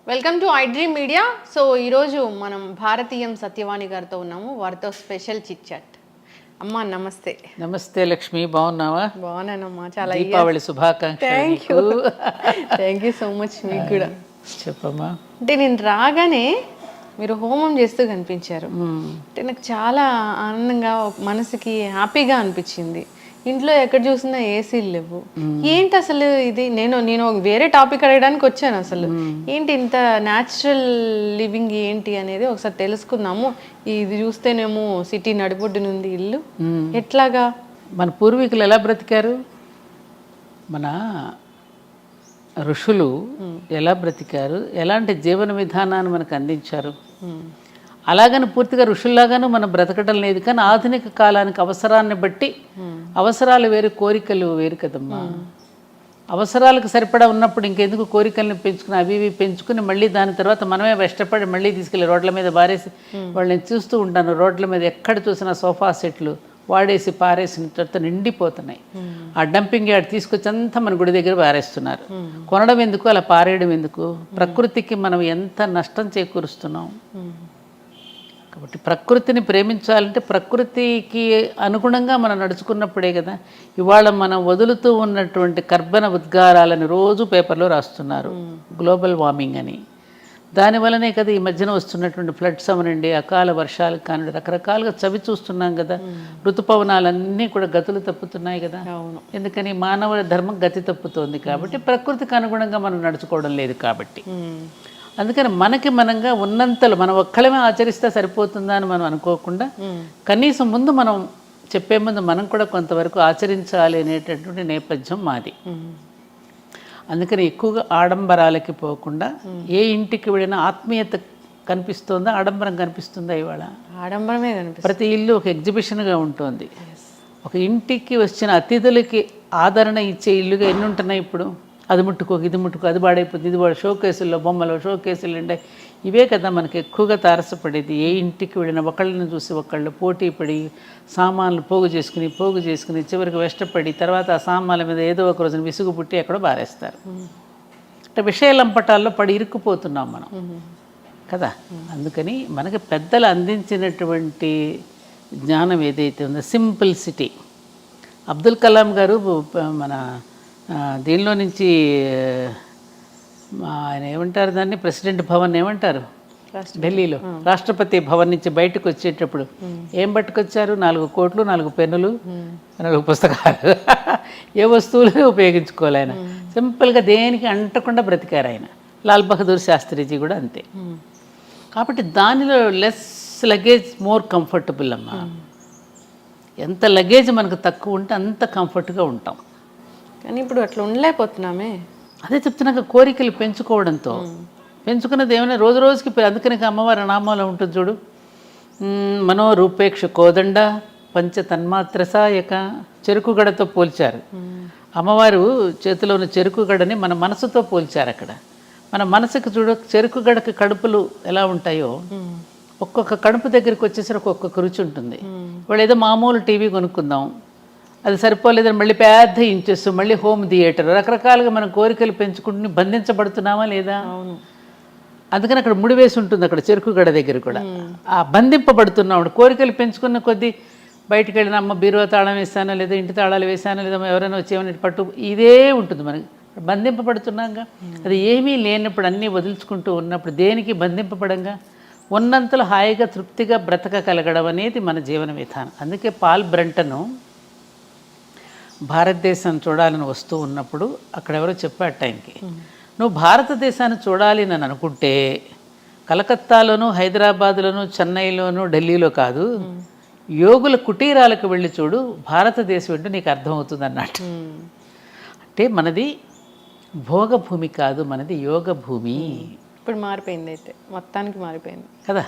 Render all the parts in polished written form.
Welcome to I dream media. So ఈరోజు మనం భారతీయం సత్యవాణి గారితో ఉన్నాము. వారితో స్పెషల్ చిట్ చాట్. అమ్మా నమస్తే. నమస్తే లక్ష్మి, బాగున్నావా? బాగున్నానమ్మా, చాలా దీపావళి శుభాకాంక్షలు. Thank you so much. మీకు కూడా చెప్పమ్మా. అంటే నేను రాగానే మీరు హోమం చేస్తూ కనిపించారు. అంటే నాకు చాలా ఆనందంగా, మనసుకి హ్యాపీగా అనిపించింది. ఇంట్లో ఎక్కడ చూసినా ఏసీలు లేవు. ఏంటి అసలు ఇది? నేను వేరే టాపిక్ అడగడానికి వచ్చాను. అసలు ఏంటి ఇంత న్యాచురల్ లివింగ్ ఏంటి అనేది ఒకసారి తెలుసుకుందాము. ఇది చూస్తేనేమో సిటీ నడిబొడ్డునుంది ఇల్లు, ఎట్లాగా మన పూర్వీకులు ఎలా బ్రతికారు, మన ఋషులు ఎలా బ్రతికారు, ఎలాంటి జీవన విధానాన్ని మనకు అందించారు, అలాగని పూర్తిగా ఋషుల్లాగాను మనం బ్రతకడం లేదు. కానీ ఆధునిక కాలానికి అవసరాన్ని బట్టి, అవసరాలు వేరు కోరికలు వేరు కదమ్మా. అవసరాలకు సరిపడా ఉన్నప్పుడు ఇంకెందుకు కోరికల్ని పెంచుకుని అవి ఇవి పెంచుకుని మళ్ళీ దాని తర్వాత మనమే కష్టపడి మళ్ళీ తీసుకెళ్ళి రోడ్ల మీద బారేసి వాళ్ళని చూస్తూ ఉంటాను. రోడ్ల మీద ఎక్కడ చూసినా సోఫా సెట్లు వాడేసి పారేసిన తర్వాత నిండిపోతున్నాయి. ఆ డంపింగ్ యార్డ్ తీసుకొచ్చి అంతా మన గుడి దగ్గర పారేస్తున్నారు. కొనడం ఎందుకు, అలా పారేయడం ఎందుకు? ప్రకృతికి మనం ఎంత నష్టం చేకూరుస్తున్నాం. కాబట్టి ప్రకృతిని ప్రేమించాలంటే ప్రకృతికి అనుగుణంగా మనం నడుచుకున్నప్పుడే కదా. ఇవాళ మనం వదులుతూ ఉన్నటువంటి కర్బన ఉద్గారాలని రోజు పేపర్లో రాస్తున్నారు, గ్లోబల్ వార్మింగ్ అని. దానివల్లనే కదా ఈ మధ్యన వస్తున్నటువంటి ఫ్లడ్స్ అవనండి, అకాల వర్షాలు కానివ్వండి, రకరకాలుగా చవి చూస్తున్నాం కదా. ఋతుపవనాలన్నీ కూడా గతులు తప్పుతున్నాయి కదా. ఎందుకని మానవ ధర్మం గతి తప్పుతోంది కాబట్టి, ప్రకృతికి అనుగుణంగా మనం నడుచుకోవడం లేదు కాబట్టి. అందుకని మనకి మనంగా ఉన్నంతలో మనం ఒక్కళ్ళమే ఆచరిస్తే సరిపోతుందా అని మనం అనుకోకుండా, కనీసం ముందు మనం చెప్పే ముందు మనం కూడా కొంతవరకు ఆచరించాలి అనేటటువంటి నేపథ్యం మాది. అందుకని ఎక్కువగా ఆడంబరాలకి పోకుండా, ఏ ఇంటికి వెళ్ళినా ఆత్మీయత కనిపిస్తుందా, ఆడంబరం కనిపిస్తుందా? ఇవాళ ఆడంబరమే కనిపిస్తుంది. ప్రతి ఇల్లు ఒక ఎగ్జిబిషన్గా ఉంటుంది. ఒక ఇంటికి వచ్చిన అతిథులకి ఆదరణ ఇచ్చే ఇల్లుగా ఎన్ని ఉంటున్నాయి ఇప్పుడు. అది ముట్టుకో, ఇది ముట్టుకో, అది పాడైపోతుంది, ఇది వాడు షోకేసుల్లో బొమ్మలు, షోకేసులు ఉండే ఇవే కదా మనకి ఎక్కువగా తారసపడేది. ఏ ఇంటికి వెళ్ళిన ఒకళ్ళని చూసి ఒకళ్ళు పోటీ పడి సామాన్లు పోగు చేసుకుని చివరికి వెష్టపడి తర్వాత ఆ సామాన్ల మీద ఏదో ఒక రోజున విసుగు పుట్టి ఎక్కడో బారేస్తారు. అంటే విషయలంపటాల్లో పడి ఇరుక్కుపోతున్నాం మనం కదా. అందుకని మనకి పెద్దలు అందించినటువంటి జ్ఞానం ఏదైతే ఉందో, సింప్లిసిటీ. అబ్దుల్ కలాం గారు మన దీనిలో నుంచి ఆయన ఏమంటారు దాన్ని, ప్రెసిడెంట్ భవన్ ఏమంటారు, ఢిల్లీలో రాష్ట్రపతి భవన్ నుంచి బయటకు వచ్చేటప్పుడు ఏం పట్టుకొచ్చారు? 4 కోట్లు, 4 పెన్నులు, 4 పుస్తకాలు. ఏ వస్తువులు ఉపయోగించుకోవాలి ఆయన. సింపుల్గా దేనికి అంటకుండా బ్రతికారు ఆయన. లాల్ బహదూర్ శాస్త్రిజీ కూడా అంతే. కాబట్టి దానిలో లెస్ లగేజ్ మోర్ కంఫర్టబుల్ అమ్మా. ఎంత లగేజ్ మనకు తక్కువ ఉంటే అంత కంఫర్ట్గా ఉంటాం. కానీ ఇప్పుడు అట్లా ఉండలేకపోతున్నామే. అదే చెప్తున్నాక కోరికలు పెంచుకోవడంతో, పెంచుకున్నది ఏమైనా రోజు రోజుకి. అందుకని అమ్మవారి నామంలో ఉంటుంది చూడు, మనోరూపేక్ష కోదండ పంచ తన్మాత్ర సాయక. చెరుకు గడతో పోల్చారు. అమ్మవారు చేతిలో ఉన్న చెరుకు గడని మన మనసుతో పోల్చారు. అక్కడ మన మనసుకు చూడు, చెరుకు గడకి కడుపులు ఎలా ఉంటాయో, ఒక్కొక్క కడుపు దగ్గరికి వచ్చేసరికి ఒక్కొక్క రుచి ఉంటుంది. వాళ్ళు ఏదో మామూలు టీవీ కొనుక్కుందాం, అది సరిపోలేదని మళ్ళీ పెద్ద ఇంచెస్, మళ్ళీ హోమ్ థియేటర్, రకరకాలుగా మనం కోరికలు పెంచుకుంటుని బంధించబడుతున్నామా లేదా? అందుకని అక్కడ ముడివేసి ఉంటుంది, అక్కడ చెరుకు గడ దగ్గర కూడా. ఆ బంధింపబడుతున్నాడు. కోరికలు పెంచుకున్న కొద్దీ బయటకు వెళ్ళిన అమ్మ బీరువా తాళం వేసానో లేదా, ఇంటి తాళాలు వేసానో లేదా, ఎవరైనా వచ్చేమని పట్టు, ఇదే ఉంటుంది మనకి. బంధింపబడుతున్నాగా. అది ఏమీ లేనప్పుడు, అన్నీ వదులుచుకుంటూ ఉన్నప్పుడు దేనికి బంధింపబడంగా ఉన్నంతలో హాయిగా తృప్తిగా బ్రతకగలగడం అనేది మన జీవన విధానం. అందుకే పాల్ బ్రంటను భారతదేశం చూడాలని వస్తూ ఉన్నప్పుడు అక్కడ ఎవరో చెప్పాడు టైంకి, నువ్వు భారతదేశాన్ని చూడాలి అని అనుకుంటే కలకత్తాలోను, హైదరాబాద్లోను, చెన్నైలోను, ఢిల్లీలో కాదు, యోగుల కుటీరాలకు వెళ్ళి చూడు, భారతదేశం ఏంటో నీకు అర్థమవుతుంది అన్నట్టు. అంటే మనది భోగభూమి కాదు, మనది యోగ భూమి. ఇప్పుడు మారిపోయింది, అయితే మొత్తానికి మారిపోయింది కదా.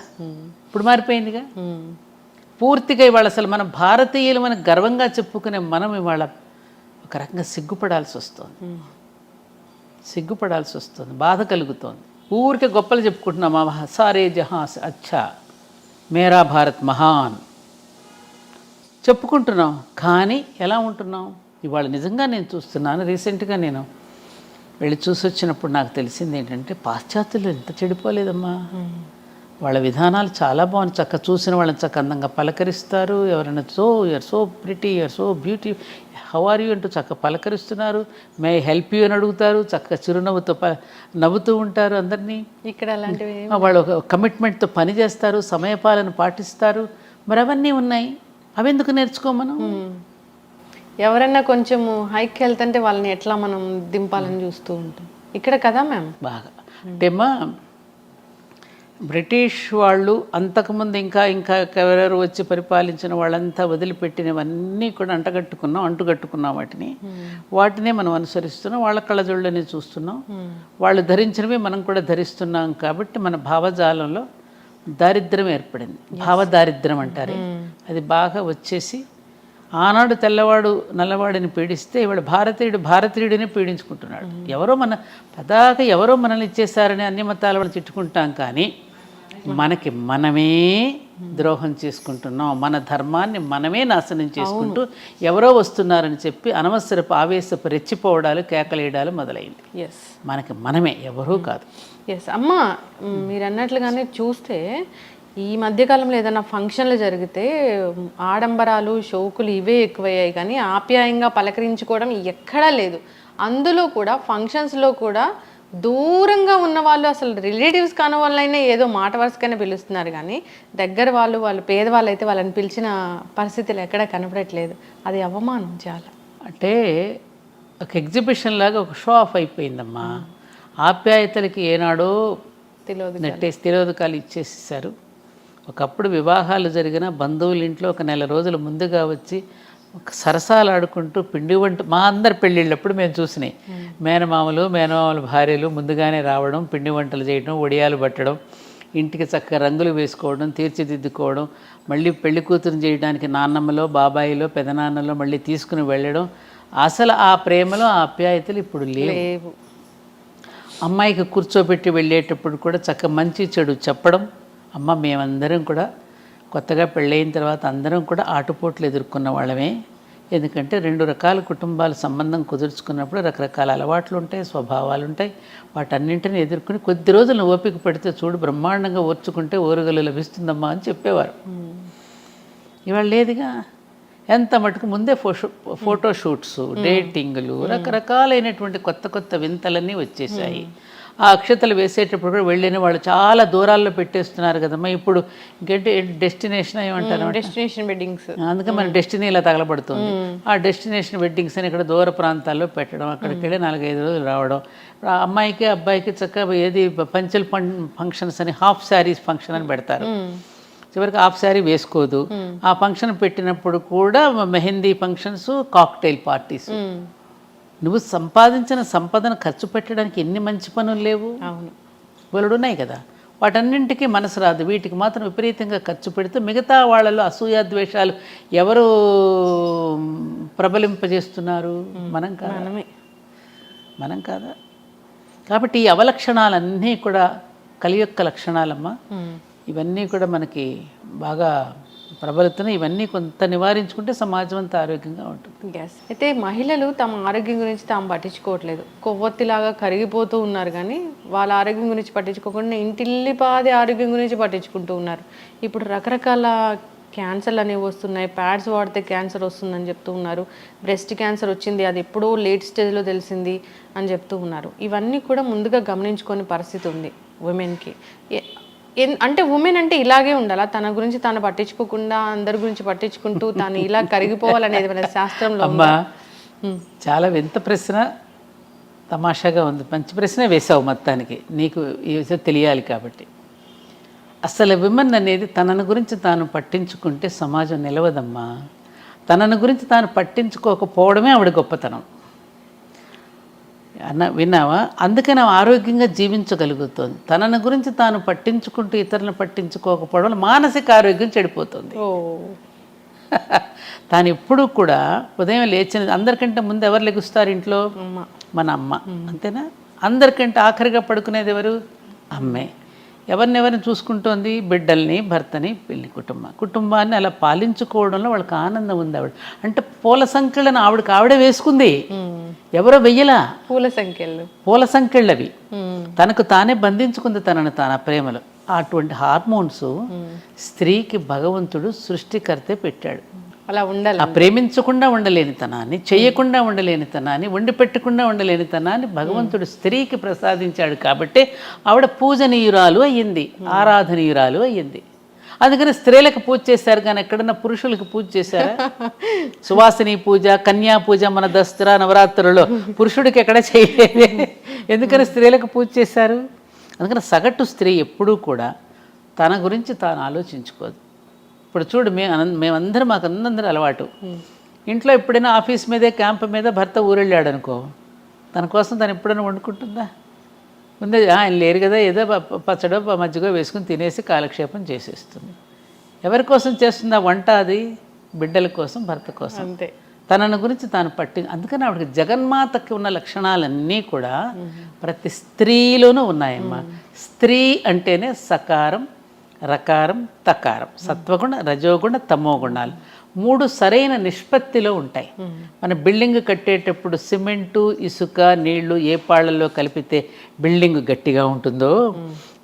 ఇప్పుడు మారిపోయిందిగా పూర్తిగా. ఇవాళ అసలు మన భారతీయులు మనం గర్వంగా చెప్పుకునే మనం ఇవాళ ఒక రకంగా సిగ్గుపడాల్సి వస్తుంది, బాధ కలుగుతోంది. ఊరికే గొప్పలు చెప్పుకుంటున్నాం, సారే జహాస్ అచ్చా, మేరా భారత్ మహాన్ చెప్పుకుంటున్నాం. కానీ ఎలా ఉంటున్నాం ఇవాళ? నిజంగా నేను చూస్తున్నాను, రీసెంట్గా నేను వెళ్ళి చూసి వచ్చినప్పుడు నాకు తెలిసింది ఏంటంటే పాశ్చాత్యులు ఎంత చెడిపోలేదమ్మా. వాళ్ళ విధానాలు చాలా బాగుంది. చక్క చూసిన వాళ్ళని చక్క అందంగా పలకరిస్తారు. ఎవరైనా you're so pretty, you're so beauty, how are you అంటూ చక్క పలకరిస్తున్నారు. మే హెల్ప్ యూ అని అడుగుతారు. చక్క చిరునవ్వుతో నవ్వుతూ ఉంటారు అందరినీ. ఇక్కడ అలాంటివి వాళ్ళు ఒక కమిట్మెంట్తో పని చేస్తారు, సమయపాలన పాటిస్తారు. మరి అవన్నీ ఉన్నాయి, అవి ఎందుకు నేర్చుకోమను? ఎవరైనా కొంచెం హైక్ వెళ్తుంటే వాళ్ళని ఎట్లా మనం దింపాలని చూస్తూ ఉంటాం ఇక్కడ కదా మ్యామ్. బాగా అంటే అమ్మా బ్రిటిష్ వాళ్ళు అంతకుముందు ఇంకా ఎవరెవరు వచ్చి పరిపాలించిన వాళ్ళంతా వదిలిపెట్టినవన్నీ కూడా అంటుకట్టుకున్నాం వాటినే మనం అనుసరిస్తున్నాం. వాళ్ళ కళ్ళజోళ్ళని చూస్తున్నాం. వాళ్ళు ధరించినవి మనం కూడా ధరిస్తున్నాం. కాబట్టి మన భావజాలంలో దారిద్ర్యం ఏర్పడింది. భావదారిద్ర్యం అంటారు. అది బాగా వచ్చేసి ఆనాడు తెల్లవాడు నల్లవాడిని పీడిస్తే ఇవాళ భారతీయుడిని పీడించుకుంటున్నాడు. ఎవరో మనల్ని ఇచ్చేసారని అన్ని మతాల వాళ్ళు తిట్టుకుంటాం, కానీ మనకి మనమే ద్రోహం చేసుకుంటున్నాం. మన ధర్మాన్ని మనమే నాశనం చేసుకుంటూ ఎవరో వస్తున్నారని చెప్పి అనవసరపు ఆవేశపు రెచ్చిపోవడాలు, కేకలేయడాలు మొదలైంది. మనకి మనమే, ఎవరూ కాదు. అమ్మ మీరు అన్నట్లుగానే చూస్తే ఈ మధ్యకాలంలో ఏదైనా ఫంక్షన్లు జరిగితే ఆడంబరాలు, షోకులు ఇవే ఎక్కువయ్యాయి, కానీ ఆప్యాయంగా పలకరించుకోవడం ఎక్కడా లేదు. అందులో కూడా ఫంక్షన్స్లో కూడా దూరంగా ఉన్న వాళ్ళు, అసలు రిలేటివ్స్ కాని వాళ్ళైనా ఏదో మాట వరుసకైనా పిలుస్తున్నారు, కానీ దగ్గర వాళ్ళు పేదవాళ్ళు అయితే వాళ్ళని పిలిచిన పరిస్థితులు ఎక్కడా కనపడట్లేదు. అది అవమానం చాలా. అంటే ఒక ఎగ్జిబిషన్ లాగా ఒక షో ఆఫ్ అయిపోయిందమ్మా. ఆప్యాయతలకి ఏనాడో తిలోదకాలు ఇచ్చేసేసారు. ఒకప్పుడు వివాహాలు జరిగిన బంధువుల ఇంట్లో ఒక నెల రోజుల ముందుగా వచ్చి ఒక సరసాలు ఆడుకుంటూ పిండి వంట, మా అందరి పెళ్ళిళ్ళప్పుడు మేము చూసినాయి. మేనమామల భార్యలు ముందుగానే రావడం, పిండి వంటలు చేయడం, ఒడియాలు పట్టడం, ఇంటికి చక్కగా రంగులు వేసుకోవడం, తీర్చిదిద్దుకోవడం, మళ్ళీ పెళ్లి కూతురు చేయడానికి నాన్నమ్మలో, బాబాయిలో, పెదనాన్నలో మళ్ళీ తీసుకుని వెళ్ళడం. అసలు ఆ ప్రేమలో ఆ ఆప్యాయతలు ఇప్పుడు లేవు. అమ్మాయికి కూర్చోబెట్టి వెళ్ళేటప్పుడు కూడా చక్క మంచి చెడు చెప్పడం. అమ్మ మేమందరం కూడా కొత్తగా పెళ్ళయిన తర్వాత అందరం కూడా ఆటుపోట్లు ఎదుర్కొన్న వాళ్ళమే. ఎందుకంటే 2 రకాల కుటుంబాల సంబంధం కుదుర్చుకున్నప్పుడు రకరకాల అలవాట్లు ఉంటాయి, స్వభావాలు ఉంటాయి. వాటన్నింటినీ ఎదుర్కొని కొద్ది రోజులు ఓపిక పడితే చూడు బ్రహ్మాండంగా ఓర్చుకుంటే ఓరుగలు లభిస్తుందమ్మా అని చెప్పేవారు. ఇవాళ లేదుగా. ఎంత మటుకు ముందే ఫోటో షూట్స్, డేటింగ్లు, రకరకాలైనటువంటి కొత్త వింతలన్నీ వచ్చేసాయి. ఆ అక్షతలు వేసేటప్పుడు కూడా వెళ్ళిన వాళ్ళు చాలా దూరాల్లో పెట్టేస్తున్నారు కదమ్మా. ఇప్పుడు ఇంకేంటి డెస్టినేషన్ ఏమంటారు, డెస్టినేషన్ వెడ్డింగ్స్. అందుకే మన డెస్టినీ ఇలా తగలబడుతుంది. ఆ డెస్టినేషన్ వెడ్డింగ్స్ అని ఇక్కడ దూర ప్రాంతాల్లో పెట్టడం, అక్కడికి వెళ్ళి 4-5 రోజులు రావడం. ఆ అమ్మాయికి అబ్బాయికి చక్కగా ఏది పంచల్ ఫంక్షన్స్ అని, హాఫ్ శారీస్ ఫంక్షన్ అని పెడతారు. చివరికి హాఫ్ శారీ వేసుకోదు. ఆ ఫంక్షన్ పెట్టినప్పుడు కూడా మెహందీ ఫంక్షన్స్, కాక్టైల్ పార్టీస్. నువ్వు సంపాదించిన సంపదను ఖర్చు పెట్టడానికి ఎన్ని మంచి పనులు లేవు? అవును, ఉన్నాయి కదా. వాటన్నింటికీ మనసు రాదు. వీటికి మాత్రం విపరీతంగా ఖర్చు పెడితే మిగతా వాళ్ళలో అసూయ ద్వేషాలు ఎవరు ప్రబలింపజేస్తున్నారు? మనం కాదా? కాబట్టి ఈ అవలక్షణాలన్నీ కూడా కలియొక్క లక్షణాలమ్మా. ఇవన్నీ కూడా మనకి బాగా ప్రబలుతున్నాయి. ఇవన్నీ కొంత నివారించుకుంటే సమాజం అంతా ఆరోగ్యంగా ఉంటుంది. అయితే మహిళలు తమ ఆరోగ్యం గురించి తాము పట్టించుకోవట్లేదు. కొవ్వొత్తిలాగా కరిగిపోతూ ఉన్నారు, కానీ వాళ్ళ ఆరోగ్యం గురించి పట్టించుకోకుండా ఇంటిల్లిపాది ఆరోగ్యం గురించి పట్టించుకుంటూ ఉన్నారు. ఇప్పుడు రకరకాల క్యాన్సర్లు అనేవి వస్తున్నాయి. ప్యాడ్స్ వాడితే క్యాన్సర్ వస్తుందని చెప్తూ ఉన్నారు. బ్రెస్ట్ క్యాన్సర్ వచ్చింది, అది ఎప్పుడో లేట్ స్టేజ్లో తెలిసింది అని చెప్తూ ఉన్నారు. ఇవన్నీ కూడా ముందుగా గమనించుకునే పరిస్థితి ఉంది ఉమెన్కి. అంటే ఉమెన్ అంటే ఇలాగే ఉండాలా? తన గురించి తాను పట్టించుకోకుండా అందరి గురించి పట్టించుకుంటూ తాను ఇలా కరిగిపోవాలనేది మన శాస్త్రంలో. అమ్మా చాలా వింత ప్రశ్న, తమాషాగా ఉంది. మంచి ప్రశ్నే వేసావు మొత్తానికి. నీకు ఈ విషయం తెలియాలి కాబట్టి. అసలు విమెన్ అనేది తనను గురించి తాను పట్టించుకుంటే సమాజం నిలవదమ్మా. తనను గురించి తాను పట్టించుకోకపోవడమే ఆవిడ గొప్పతనం. విన్నావా? అందుకని ఆరోగ్యంగా జీవించగలుగుతుంది. తనను గురించి తాను పట్టించుకుంటూ ఇతరులను పట్టించుకోకపోవడం మానసిక ఆరోగ్యం చెడిపోతుంది. తాను ఎప్పుడూ కూడా ఉదయం లేచిన అందరికంటే ముందు ఎవరు లెగుస్తారు ఇంట్లో? మన అమ్మ. అంతేనా? అందరికంటే ఆఖరిగా పడుకునేది ఎవరు? అమ్మే. ఎవరినెవరిని చూసుకుంటోంది? బిడ్డల్ని, భర్తని, పెళ్లి కుటుంబాన్ని అలా పాలించుకోవడంలో వాళ్ళకి ఆనందం ఉంది. ఆవిడ అంటే పూల సంఖ్యలను ఆవిడే వేసుకుంది, ఎవరో వెయ్యలా. పూల సంఖ్యలు అవి తనకు తానే బంధించుకుంది తనను తాను ప్రేమలో. అటువంటి హార్మోన్స్ స్త్రీకి భగవంతుడు సృష్టికర్తే పెట్టాడు. అలా ఉండాలి. ఆ ప్రేమించకుండా ఉండలేని తనాన్ని, చెయ్యకుండా ఉండలేని తనాన్ని, వండి పెట్టకుండా ఉండలేని తనాన్ని భగవంతుడు స్త్రీకి ప్రసాదించాడు. కాబట్టి ఆవిడ పూజనీయురాలు అయ్యింది, ఆరాధనీయురాలు అయ్యింది. అందుకని స్త్రీలకు పూజ చేశారు, కానీ ఎక్కడన్నా పురుషులకు పూజ చేశారా? సువాసిని పూజ, కన్యా పూజ మన దసరా నవరాత్రులలో పురుషుడికి ఎక్కడ చేయలేదు. ఎందుకని స్త్రీలకు పూజ చేశారు? అందుకని సగటు స్త్రీ ఎప్పుడూ కూడా తన గురించి తాను ఆలోచించుకోదు. ఇప్పుడు చూడు, మేమందరం మాకు అందరూ అలవాటు. ఇంట్లో ఎప్పుడైనా ఆఫీస్ మీదే క్యాంప్ మీద భర్త ఊరెళ్ళాడు అనుకో, తన కోసం తను ఎప్పుడైనా వండుకుంటుందా? ముందే ఆయన లేరు కదా, ఏదో పచ్చడో మజ్జిగో వేసుకుని తినేసి కాలక్షేపం చేసేస్తుంది. ఎవరి కోసం చేస్తుందా వంట? అది బిడ్డల కోసం, భర్త కోసం. అంతే. తనను గురించి తాను అందుకని ఆవిడకి జగన్మాతకి ఉన్న లక్షణాలన్నీ కూడా ప్రతి స్త్రీలోనూ ఉన్నాయమ్మా. స్త్రీ అంటేనే సకారం, రకారం, తకారం, సత్వగుణ, రజోగుణ, తమోగుణాలు 3 సరైన నిష్పత్తిలో ఉంటాయి. మన బిల్డింగ్ కట్టేటప్పుడు సిమెంటు, ఇసుక, నీళ్లు ఏ పాళ్లలో కలిపితే బిల్డింగ్ గట్టిగా ఉంటుందో,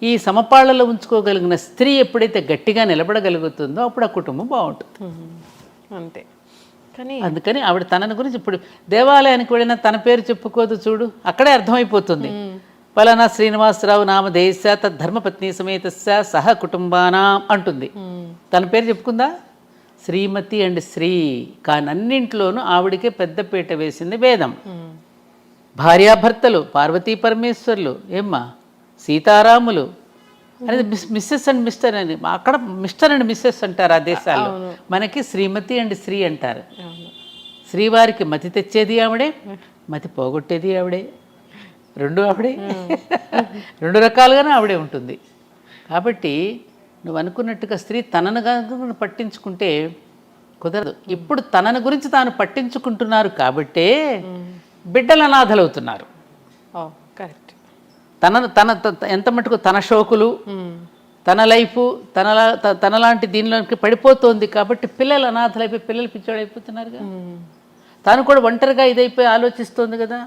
ఈ సమపాళ్లలో ఉంచుకోగలిగిన స్త్రీ ఎప్పుడైతే గట్టిగా నిలబడగలుగుతుందో అప్పుడు ఆ కుటుంబం బాగుంటుంది. అంతే. కానీ అందుకని ఆవిడ తనని గురించి ఇప్పుడు దేవాలయానికి వెళ్ళినా తన పేరు చెప్పుకోదు చూడు, అక్కడే అర్థమైపోతుంది. పలానా శ్రీనివాసరావు నామధేయస్య తద్ధర్మపత్ని సమేతస్య సహ కుటుంబానా అంటుంది. తన పేరు చెప్పుకుందా? శ్రీమతి అండ్ శ్రీ. కానీ అన్నింట్లోనూ ఆవిడికే పెద్దపీట వేసింది వేదం. భార్యాభర్తలు, పార్వతీ పరమేశ్వర్లు, ఏమ్మా సీతారాములు అనేది మిస్సెస్ అండ్ మిస్టర్ అని. అక్కడ మిస్టర్ అండ్ మిస్సెస్ అంటారు ఆ దేశాల్లో, మనకి శ్రీమతి అండ్ శ్రీ అంటారు. శ్రీవారికి మతి తెచ్చేది ఆవిడే, మతి పోగొట్టేది ఆవిడే, రెండు ఆవిడే. 2 రకాలుగానే ఆవిడే ఉంటుంది. కాబట్టి నువ్వు అనుకున్నట్టుగా స్త్రీ తనను పట్టించుకుంటే కుదరదు. ఇప్పుడు తనను గురించి తాను పట్టించుకుంటున్నారు కాబట్టే బిడ్డలు అనాథలవుతున్నారు. కరెక్ట్. తన ఎంత మటుకు తన షోకులు, తన లైఫ్, తనలాంటి దీనిలోకి పడిపోతుంది కాబట్టి పిల్లలు అనాథలైపోయి పిల్లలు పిచ్చోడైపోతున్నారుగా. తాను కూడా ఒంటరిగా ఇదైపోయి ఆలోచిస్తుంది కదా,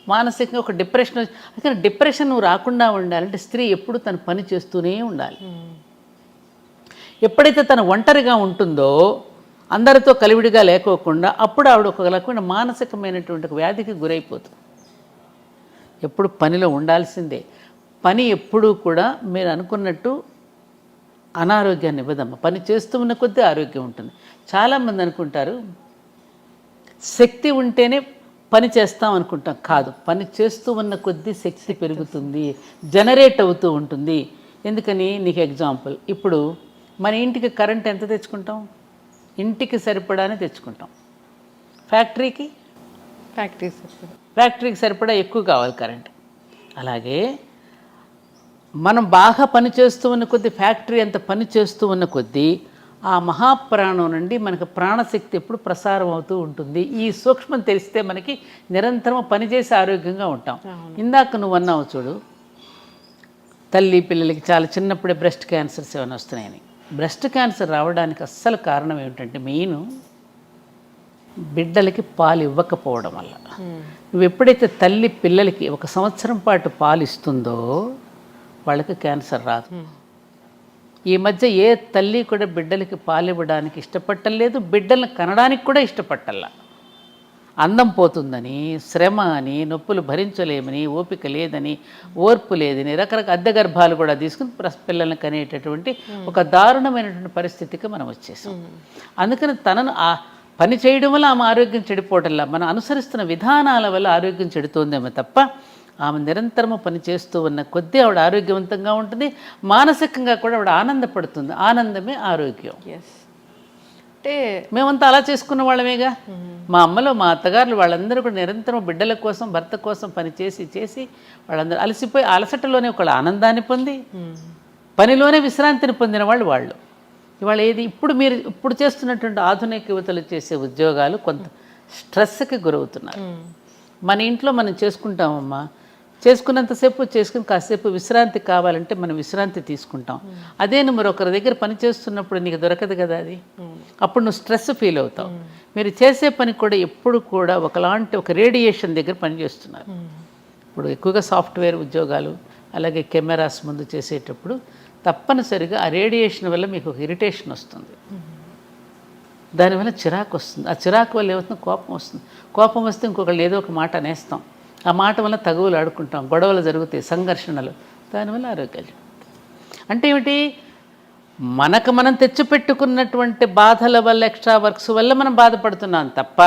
మానసికంగా ఒక డిప్రెషన్. అందుకని డిప్రెషన్ నువ్వు రాకుండా ఉండాలంటే స్త్రీ ఎప్పుడు తన పని చేస్తూనే ఉండాలి. ఎప్పుడైతే తను ఒంటరిగా ఉంటుందో, అందరితో కలివిడిగా లేకోకుండా, అప్పుడు ఆవిడ ఒక రకమైన మానసికమైనటువంటి ఒక వ్యాధికి గురైపోతుంది. ఎప్పుడు పనిలో ఉండాల్సిందే. పని ఎప్పుడూ కూడా మీరు అనుకున్నట్టు అనారోగ్యాన్ని ఇవ్వదమ్మ. పని చేస్తూ ఉన్న కొద్దీ ఆరోగ్యం ఉంటుంది. చాలామంది అనుకుంటారు శక్తి ఉంటేనే పని చేస్తాం అనుకుంటాం. కాదు, పని చేస్తూ ఉన్న కొద్దీ శక్తి పెరుగుతుంది, జనరేట్ అవుతూ ఉంటుంది. ఎందుకని నీకు ఎగ్జాంపుల్, ఇప్పుడు మన ఇంటికి కరెంట్ ఎంత తెచ్చుకుంటాం? ఇంటికి సరిపడానే తెచ్చుకుంటాం. ఫ్యాక్టరీకి సరిపడా ఎక్కువ కావాలి కరెంట్. అలాగే మనం బాగా పని చేస్తూ ఉన్న కొద్దీ, ఫ్యాక్టరీ అంత పని చేస్తూ ఉన్న కొద్దీ ఆ మహాప్రాణం నుండి మనకు ప్రాణశక్తి ఎప్పుడు ప్రసారం అవుతూ ఉంటుంది. ఈ సూక్ష్మం తెలిస్తే మనకి నిరంతరం పనిచేసి ఆరోగ్యంగా ఉంటాం. ఇందాక నువ్వు అన్నావు చూడు, తల్లి పిల్లలకి చాలా చిన్నప్పుడే బ్రెస్ట్ క్యాన్సర్స్ ఏమైనా వస్తున్నాయని. బ్రెస్ట్ క్యాన్సర్ రావడానికి అస్సలు కారణం ఏమిటంటే మెయిన్ బిడ్డలకి పాలు ఇవ్వకపోవడం వల్ల. నువ్వు ఎప్పుడైతే తల్లి పిల్లలకి 1 సంవత్సరం పాటు పాలు ఇస్తుందో వాళ్ళకి క్యాన్సర్ రాదు. ఈ మధ్య ఏ తల్లి కూడా బిడ్డలకి పాలు ఇవ్వడానికి ఇష్టపట్టలేదు, బిడ్డలను కనడానికి కూడా ఇష్టపట్టల్లా. అందం పోతుందని, శ్రమ అని, నొప్పులు భరించలేమని, ఓపిక లేదని, ఓర్పు లేదని, రకరకాల అద్దె గర్భాలు కూడా తీసుకుని పిల్లల్ని కనేటటువంటి ఒక దారుణమైనటువంటి పరిస్థితికి మనం వచ్చేసాం. అందుకని తనను ఆ పని చేయడం వల్ల ఆమె ఆరోగ్యం చెడిపోవటంలా, మనం అనుసరిస్తున్న విధానాల వల్ల ఆరోగ్యం చెడుతోందేమో తప్ప ఆమె నిరంతరము పని చేస్తూ ఉన్న కొద్దీ ఆవిడ ఆరోగ్యవంతంగా ఉంటుంది. మానసికంగా కూడా ఆవిడ ఆనందపడుతుంది. ఆనందమే ఆరోగ్యం. అంటే మేమంతా అలా చేసుకున్న వాళ్ళమేగా. మా అమ్మలో మా అత్తగారులు వాళ్ళందరూ కూడా నిరంతరం బిడ్డల కోసం, భర్త కోసం పని చేసి వాళ్ళందరూ అలసిపోయి అలసటలోనే ఒక ఆనందాన్ని పొంది పనిలోనే విశ్రాంతిని పొందిన వాళ్ళు. ఇవాళ ఏది ఇప్పుడు చేస్తున్నటువంటి ఆధునిక యువతలు చేసే ఉద్యోగాలు కొంత స్ట్రెస్కి గురవుతున్నారు. మన ఇంట్లో మనం చేసుకుంటామమ్మా, చేసుకున్నంతసేపు చేసుకుని కాసేపు విశ్రాంతి కావాలంటే మనం విశ్రాంతి తీసుకుంటాం. అదే నువ్వు మరొకరి దగ్గర పని చేస్తున్నప్పుడు నీకు దొరకదు కదా అది. అప్పుడు నువ్వు స్ట్రెస్ ఫీల్ అవుతావు. మీరు చేసే పని కూడా ఎప్పుడు కూడా ఒక రేడియేషన్ దగ్గర పనిచేస్తున్నారు. ఇప్పుడు ఎక్కువగా సాఫ్ట్వేర్ ఉద్యోగాలు అలాగే కెమెరాస్ ముందు చేసేటప్పుడు తప్పనిసరిగా ఆ రేడియేషన్ వల్ల మీకు ఒక ఇరిటేషన్ వస్తుంది. దానివల్ల చిరాకు వస్తుంది. ఆ చిరాకు వల్ల ఏమవుతుంది, కోపం వస్తుంది. కోపం వస్తే ఇంకొకళ్ళు ఏదో ఒక మాట అనేస్తాం. ఆ మాట వల్ల తగువులు ఆడుకుంటాం, గొడవలు జరుగుతాయి, సంఘర్షణలు. దానివల్ల ఆరోగ్యాలు అంటే ఏమిటి, మనకు మనం తెచ్చిపెట్టుకున్నటువంటి బాధల వల్ల, ఎక్స్ట్రా వర్క్స్ వల్ల మనం బాధపడుతున్నాం తప్ప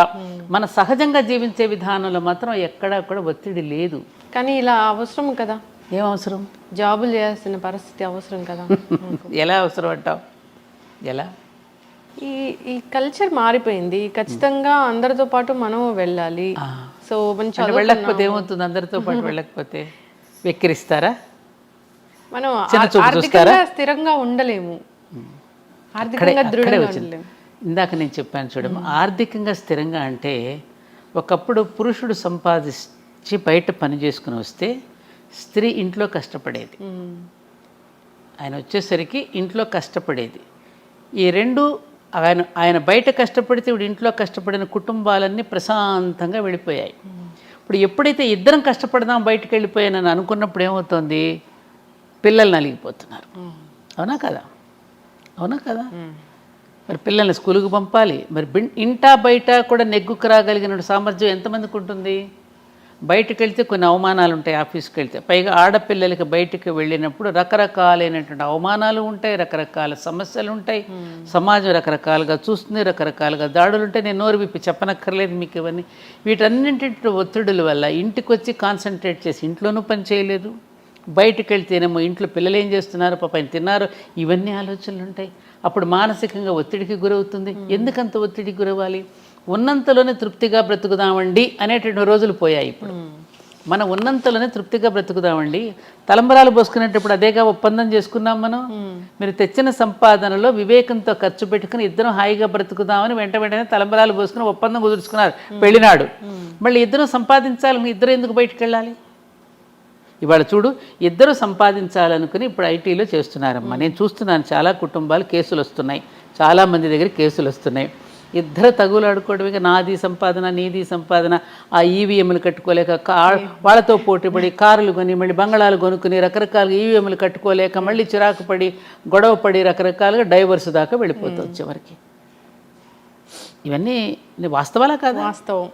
మన సహజంగా జీవించే విధానంలో మాత్రం ఎక్కడా కూడా ఒత్తిడి లేదు. కానీ ఇలా అవసరం కదా, ఏం అవసరం, జాబులు చేయాల్సిన పరిస్థితి అవసరం కదా. ఎలా అవసరం అంటావు, ఎలా? ఈ ఈ కల్చర్ మారిపోయింది. ఖచ్చితంగా అందరితో పాటు మనం వెళ్ళాలి. సో మంచి వెళ్ళకపోతే ఏమవుతుంది, అందరితో పాటు వెళ్ళకపోతే వెక్కిరిస్తారా, మనం ఆర్థికంగా స్థిరంగా ఉండలేము, ఆర్థికంగా దృఢంగా ఉండలేము. ఇందాక నేను చెప్పాను చూడము, ఆర్థికంగా స్థిరంగా అంటే ఒకప్పుడు పురుషుడు సంపాదించి బయట పని చేసుకుని వస్తే స్త్రీ ఇంట్లో కష్టపడేది. ఆయన వచ్చేసరికి ఇంట్లో కష్టపడేది. ఈ రెండు ఆయన బయట కష్టపడితే ఇప్పుడు ఇంట్లో కష్టపడిన కుటుంబాలన్నీ ప్రశాంతంగా వెళ్ళిపోయాయి. ఇప్పుడు ఎప్పుడైతే ఇద్దరం కష్టపడదాం బయటకు వెళ్ళిపోయానని అనుకున్నప్పుడు ఏమవుతుంది, పిల్లలు నలిగిపోతున్నారు. అవునా కదా, అవునా కదా. మరి పిల్లల్ని స్కూలుకు పంపాలి. మరి ఇంటా బయట కూడా నెగ్గుకు రాగలిగిన సామర్థ్యం ఎంతమందికి ఉంటుంది? బయటకు వెళ్తే కొన్ని అవమానాలు ఉంటాయి, ఆఫీస్కి వెళ్తే. పైగా ఆడపిల్లలకి బయటకు వెళ్ళినప్పుడు రకరకాలైనటువంటి అవమానాలు ఉంటాయి, రకరకాల సమస్యలు ఉంటాయి, సమాజం రకరకాలుగా చూస్తుంది, రకరకాలుగా దాడులు ఉంటాయి. నేను నోరు విప్పి చెప్పనక్కర్లేదు మీకు ఇవన్నీ. వీటన్నింటి ఒత్తిడుల వల్ల ఇంటికి వచ్చి కాన్సన్ట్రేట్ చేసి ఇంట్లోనూ పని చేయలేదు, బయటకు వెళ్తేనేమో ఇంట్లో పిల్లలు ఏం చేస్తున్నారు, పాపం తిన్నారు, ఇవన్నీ ఆలోచనలు ఉంటాయి. అప్పుడు మానసికంగా ఒత్తిడికి గురవుతుంది. ఎందుకంత ఒత్తిడికి గురవ్వాలి? ఉన్నంతలోనే తృప్తిగా బ్రతుకుదామండి అనేటువంటి రోజులు పోయాయి. ఇప్పుడు మనం ఉన్నంతలోనే తృప్తిగా బ్రతుకుదామండి. తలంబరాలు పోసుకునేటప్పుడు అదేగా ఒప్పందం చేసుకున్నాం మనం. మీరు తెచ్చిన సంపాదనలో వివేకంతో ఖర్చు పెట్టుకుని ఇద్దరం హాయిగా బ్రతుకుదామని వెంటనే తలంబరాలు పోసుకుని ఒప్పందం కుదుర్చుకున్నారు పెళ్ళినాడు. మళ్ళీ ఇద్దరం సంపాదించాలి, ఇద్దరు ఎందుకు బయటకు వెళ్ళాలి? ఇవాళ చూడు, ఇద్దరు సంపాదించాలనుకుని ఇప్పుడు ఐటీలో చేస్తున్నారమ్మా. నేను చూస్తున్నాను చాలా కుటుంబాలు కేసులు వస్తున్నాయి, చాలామంది దగ్గర కేసులు వస్తున్నాయి. ఇద్దరు తగులాడుకోవడమే, నాది సంపాదన నీది సంపాదన. ఆ ఈవీఎంలు కట్టుకోలేక వాళ్ళతో పోటీపడి కారులు కొని మళ్ళీ బంగళాలు కొనుక్కుని రకరకాలుగా ఈవీఎంలు కట్టుకోలేక మళ్ళీ చిరాకు పడి గొడవ పడి రకరకాలుగా డైవర్స్ దాకా వెళ్ళిపోతుంది చివరికి. ఇవన్నీ వాస్తవాలా కాదు? వాస్తవం.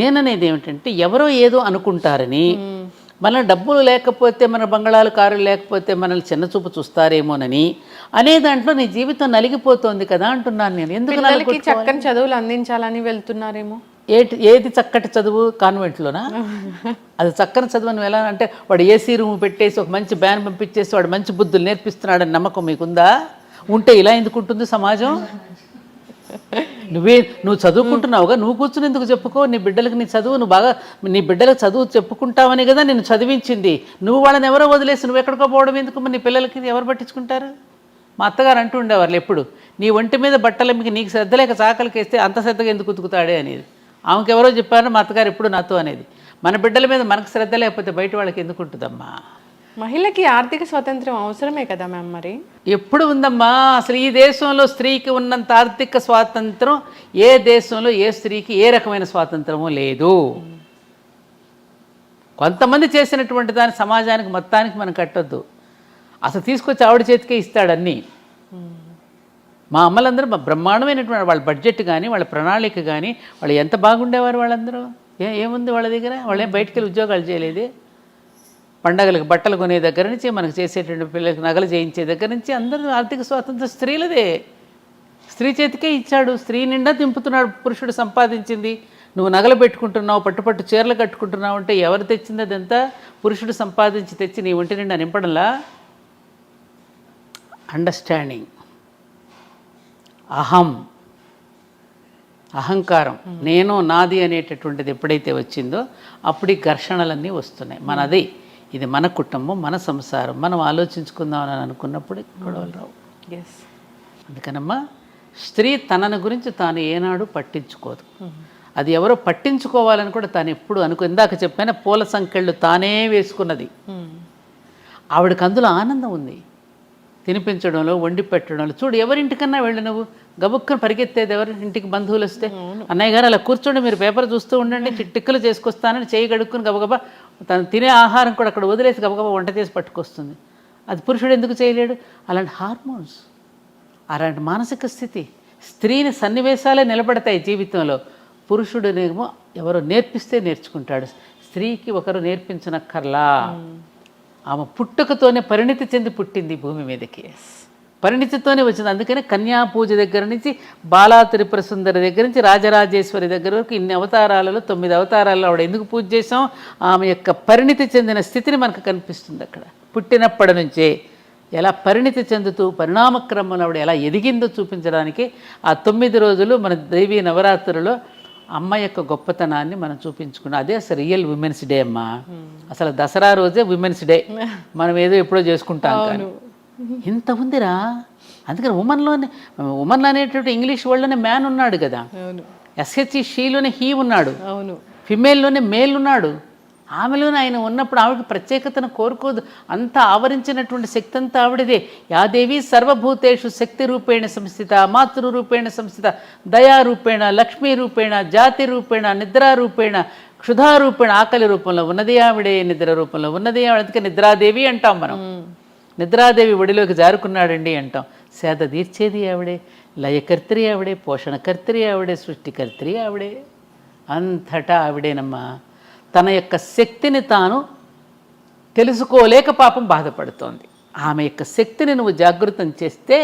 నేననేది ఏమిటంటే, ఎవరో ఏదో అనుకుంటారని, మన డబ్బులు లేకపోతే, మన బంగళాలు కారులు లేకపోతే మనల్ని చిన్నచూపు చూస్తారేమోనని అనే దాంట్లో నీ జీవితం నలిగిపోతుంది కదా అంటున్నాను నేను. ఎందుకు చక్కని చదువులు అందించాలని వెళ్తున్నారేమో. ఏది చక్కటి చదువు? కాన్వెంట్లోనా? అది చక్కని చదువు అని ఎలా అంటే, వాడు ఏసీ రూమ్ పెట్టేసి ఒక మంచి బ్యాన్ పంపించేసి వాడు మంచి బుద్ధులు నేర్పిస్తున్నాడని నమ్మకం మీకుందా? ఉంటే ఇలా ఎందుకు ఉంటుంది సమాజం? నువ్వు చదువుకుంటున్నావుగా, నువ్వు కూర్చుని ఎందుకు చెప్పుకో? నీ బిడ్డలకు నీ చదువు, నువ్వు బాగా నీ బిడ్డలకు చదువు చెప్పుకుంటావని కదా నిన్ను చదివించింది. నువ్వు వాళ్ళని ఎవరో వదిలేసి నువ్వు ఎక్కడికో పోవడం ఎందుకు? మరి నీ పిల్లలకి ఎవరు పట్టించుకుంటారు? మా అత్తగారు అంటూ ఉండేవాళ్ళు ఎప్పుడు, నీ ఒంటి మీద బట్టలు మీకు నీకు శ్రద్ధ లేక చాకలికి వేస్తే అంత శ్రద్ధగా ఎందుకు ఉతుకుతాడే అనేది. ఆమెకు ఎవరో చెప్పారు, మా అత్తగారు ఎప్పుడు నాతో అనేది. మన బిడ్డల మీద మనకు శ్రద్ధ లేకపోతే బయట వాళ్ళకి ఎందుకు ఉంటుందమ్మా? మహిళకి ఆర్థిక స్వాతంత్రం అవసరమే కదా మ్యామ్. మరి ఎప్పుడు ఉందమ్మా? అసలు ఈ దేశంలో స్త్రీకి ఉన్నంత ఆర్థిక స్వాతంత్రం ఏ దేశంలో ఏ స్త్రీకి ఏ రకమైన స్వాతంత్రము లేదు. కొంతమంది చేసినటువంటి దాని సమాజానికి మొత్తానికి మనం కట్టొద్దు. అసలు తీసుకొచ్చి ఆవిడ చేతికే ఇస్తాడన్నీ. మా అమ్మలందరూ బ్రహ్మాండమైనటువంటి వాళ్ళ బడ్జెట్ కానీ వాళ్ళ ప్రణాళిక కానీ వాళ్ళు ఎంత బాగుండేవారు వాళ్ళందరూ. ఏముంది వాళ్ళ దగ్గర? వాళ్ళేం బయటికి వెళ్ళి ఉద్యోగాలు చేయలేదే. పండగలకు బట్టలు కొనే దగ్గర నుంచి మనకు చేసేటువంటి పిల్లలకు నగలు చేయించే దగ్గర నుంచి అందరూ ఆర్థిక స్వాతంత్రం స్త్రీలదే. స్త్రీ చేతికే ఇచ్చాడు, స్త్రీ నిండా దింపుతున్నాడు. పురుషుడు సంపాదించింది నువ్వు నగలు పెట్టుకుంటున్నావు, పట్టుపట్టు చీరలు కట్టుకుంటున్నావు అంటే ఎవరు తెచ్చింది? అదంతా పురుషుడు సంపాదించి తెచ్చి నీ ఒంటి నిండా నింపడంలా. అండర్స్టాండింగ్, అహంకారం, నేను నాది అనేటటువంటిది ఎప్పుడైతే వచ్చిందో అప్పుడు ఈ ఘర్షణలన్నీ వస్తున్నాయి. మనది, ఇది మన కుటుంబం, మన సంసారం, మనం ఆలోచించుకుందామని అనుకున్నప్పుడు గొడవలు రావు. అందుకనమ్మా స్త్రీ తనను గురించి తాను ఏనాడు పట్టించుకోదు. అది ఎవరో పట్టించుకోవాలని కూడా తాను ఎప్పుడు ఇందాక చెప్పిన పూల సంకెళ్ళు తానే వేసుకున్నది. ఆవిడకి అందులో ఆనందం ఉంది, తినిపించడంలో, వండి పెట్టడంలో. చూడు, ఎవరింటికన్నా వెళ్ళి నువ్వు గబుక్కుని పరిగెత్తేది ఎవరి ఇంటికి బంధువులు వస్తే, అన్నయ్య గారు అలా కూర్చోండి, మీరు పేపర్ చూస్తూ ఉండండి, చిట్టిక్కలు చేసుకొస్తానని చేయి గడుక్కుని గబగబా తను తినే ఆహారం కూడా అక్కడ వదిలేసి గబగబా వంట చేసి పట్టుకొస్తుంది. అది పురుషుడు ఎందుకు చేయలేడు? అలాంటి హార్మోన్స్, అలాంటి మానసిక స్థితి. స్త్రీని సన్నివేశాలే నిలబడతాయి జీవితంలో. పురుషుడినేమో ఎవరో నేర్పిస్తే నేర్చుకుంటాడు. స్త్రీకి ఒకరు నేర్పించనక్కర్లా. ఆమె పుట్టుకతోనే పరిణితి చెంది పుట్టింది భూమి మీదకి, పరిణితితోనే వచ్చింది. అందుకనే కన్యా పూజ దగ్గర నుంచి బాలా త్రిపుర సుందరి దగ్గర నుంచి రాజరాజేశ్వరి దగ్గర వరకు ఇన్ని అవతారాలలో 9 అవతారాలలో ఆవిడ ఎందుకు పూజ చేసాం? ఆమె యొక్క పరిణితి చెందిన స్థితిని మనకు కనిపిస్తుంది. అక్కడ పుట్టినప్పటి నుంచే ఎలా పరిణితి చెందుతూ పరిణామక్రమంలో ఆవిడ ఎలా ఎదిగిందో చూపించడానికి ఆ 9 రోజులు మన దేవీ నవరాత్రులలో అమ్మ యొక్క గొప్పతనాన్ని మనం చూపించుకున్నాం. అదే అసలు రియల్ ఉమెన్స్ డే అమ్మా. అసలు దసరా రోజే ఉమెన్స్ డే, మనం ఏదో ఎప్పుడో చేసుకుంటాం కానీ ఇంత ఉందిరా. అందుకని ఉమన్ అనేటువంటి ఇంగ్లీష్ వర్డ్లోనే మ్యాన్ ఉన్నాడు కదా, ఎస్హెచ్ఈ షీలోనే హీ ఉన్నాడు, ఫిమేల్లోనే మేల్ ఉన్నాడు. ఆమెలోనే ఆయన ఉన్నప్పుడు ఆవిడకి ప్రత్యేకతను కోరుకోదు. అంతా ఆవరించినటువంటి శక్తి అంతా ఆవిడదే. యాదేవి సర్వభూతేషు శక్తి రూపేణ సంస్థిత, మాతృరూపేణ సంస్థిత, దయారూపేణ, లక్ష్మీ రూపేణ, జాతి రూపేణ, నిద్రారూపేణ, క్షుధారూపేణ. ఆకలి రూపంలో ఉన్నది ఆవిడే, నిద్ర రూపంలో ఉన్నది ఆవిడ. అందుకే నిద్రాదేవి అంటాం మనం. నిద్రాదేవి ఒడిలోకి జారుకున్నాడండి అంటాం. సేద తీర్చేది ఆవిడే, లయకర్త్రి ఆవిడే, పోషణకర్త్రి ఆవిడే, సృష్టికర్త్రి ఆవిడే. అంతటా ఆవిడేనమ్మా. తన యొక్క శక్తిని తాను తెలుసుకోలేక పాపం బాధపడుతోంది. ఆమె యొక్క శక్తిని నువ్వు జాగృతం చేస్తే,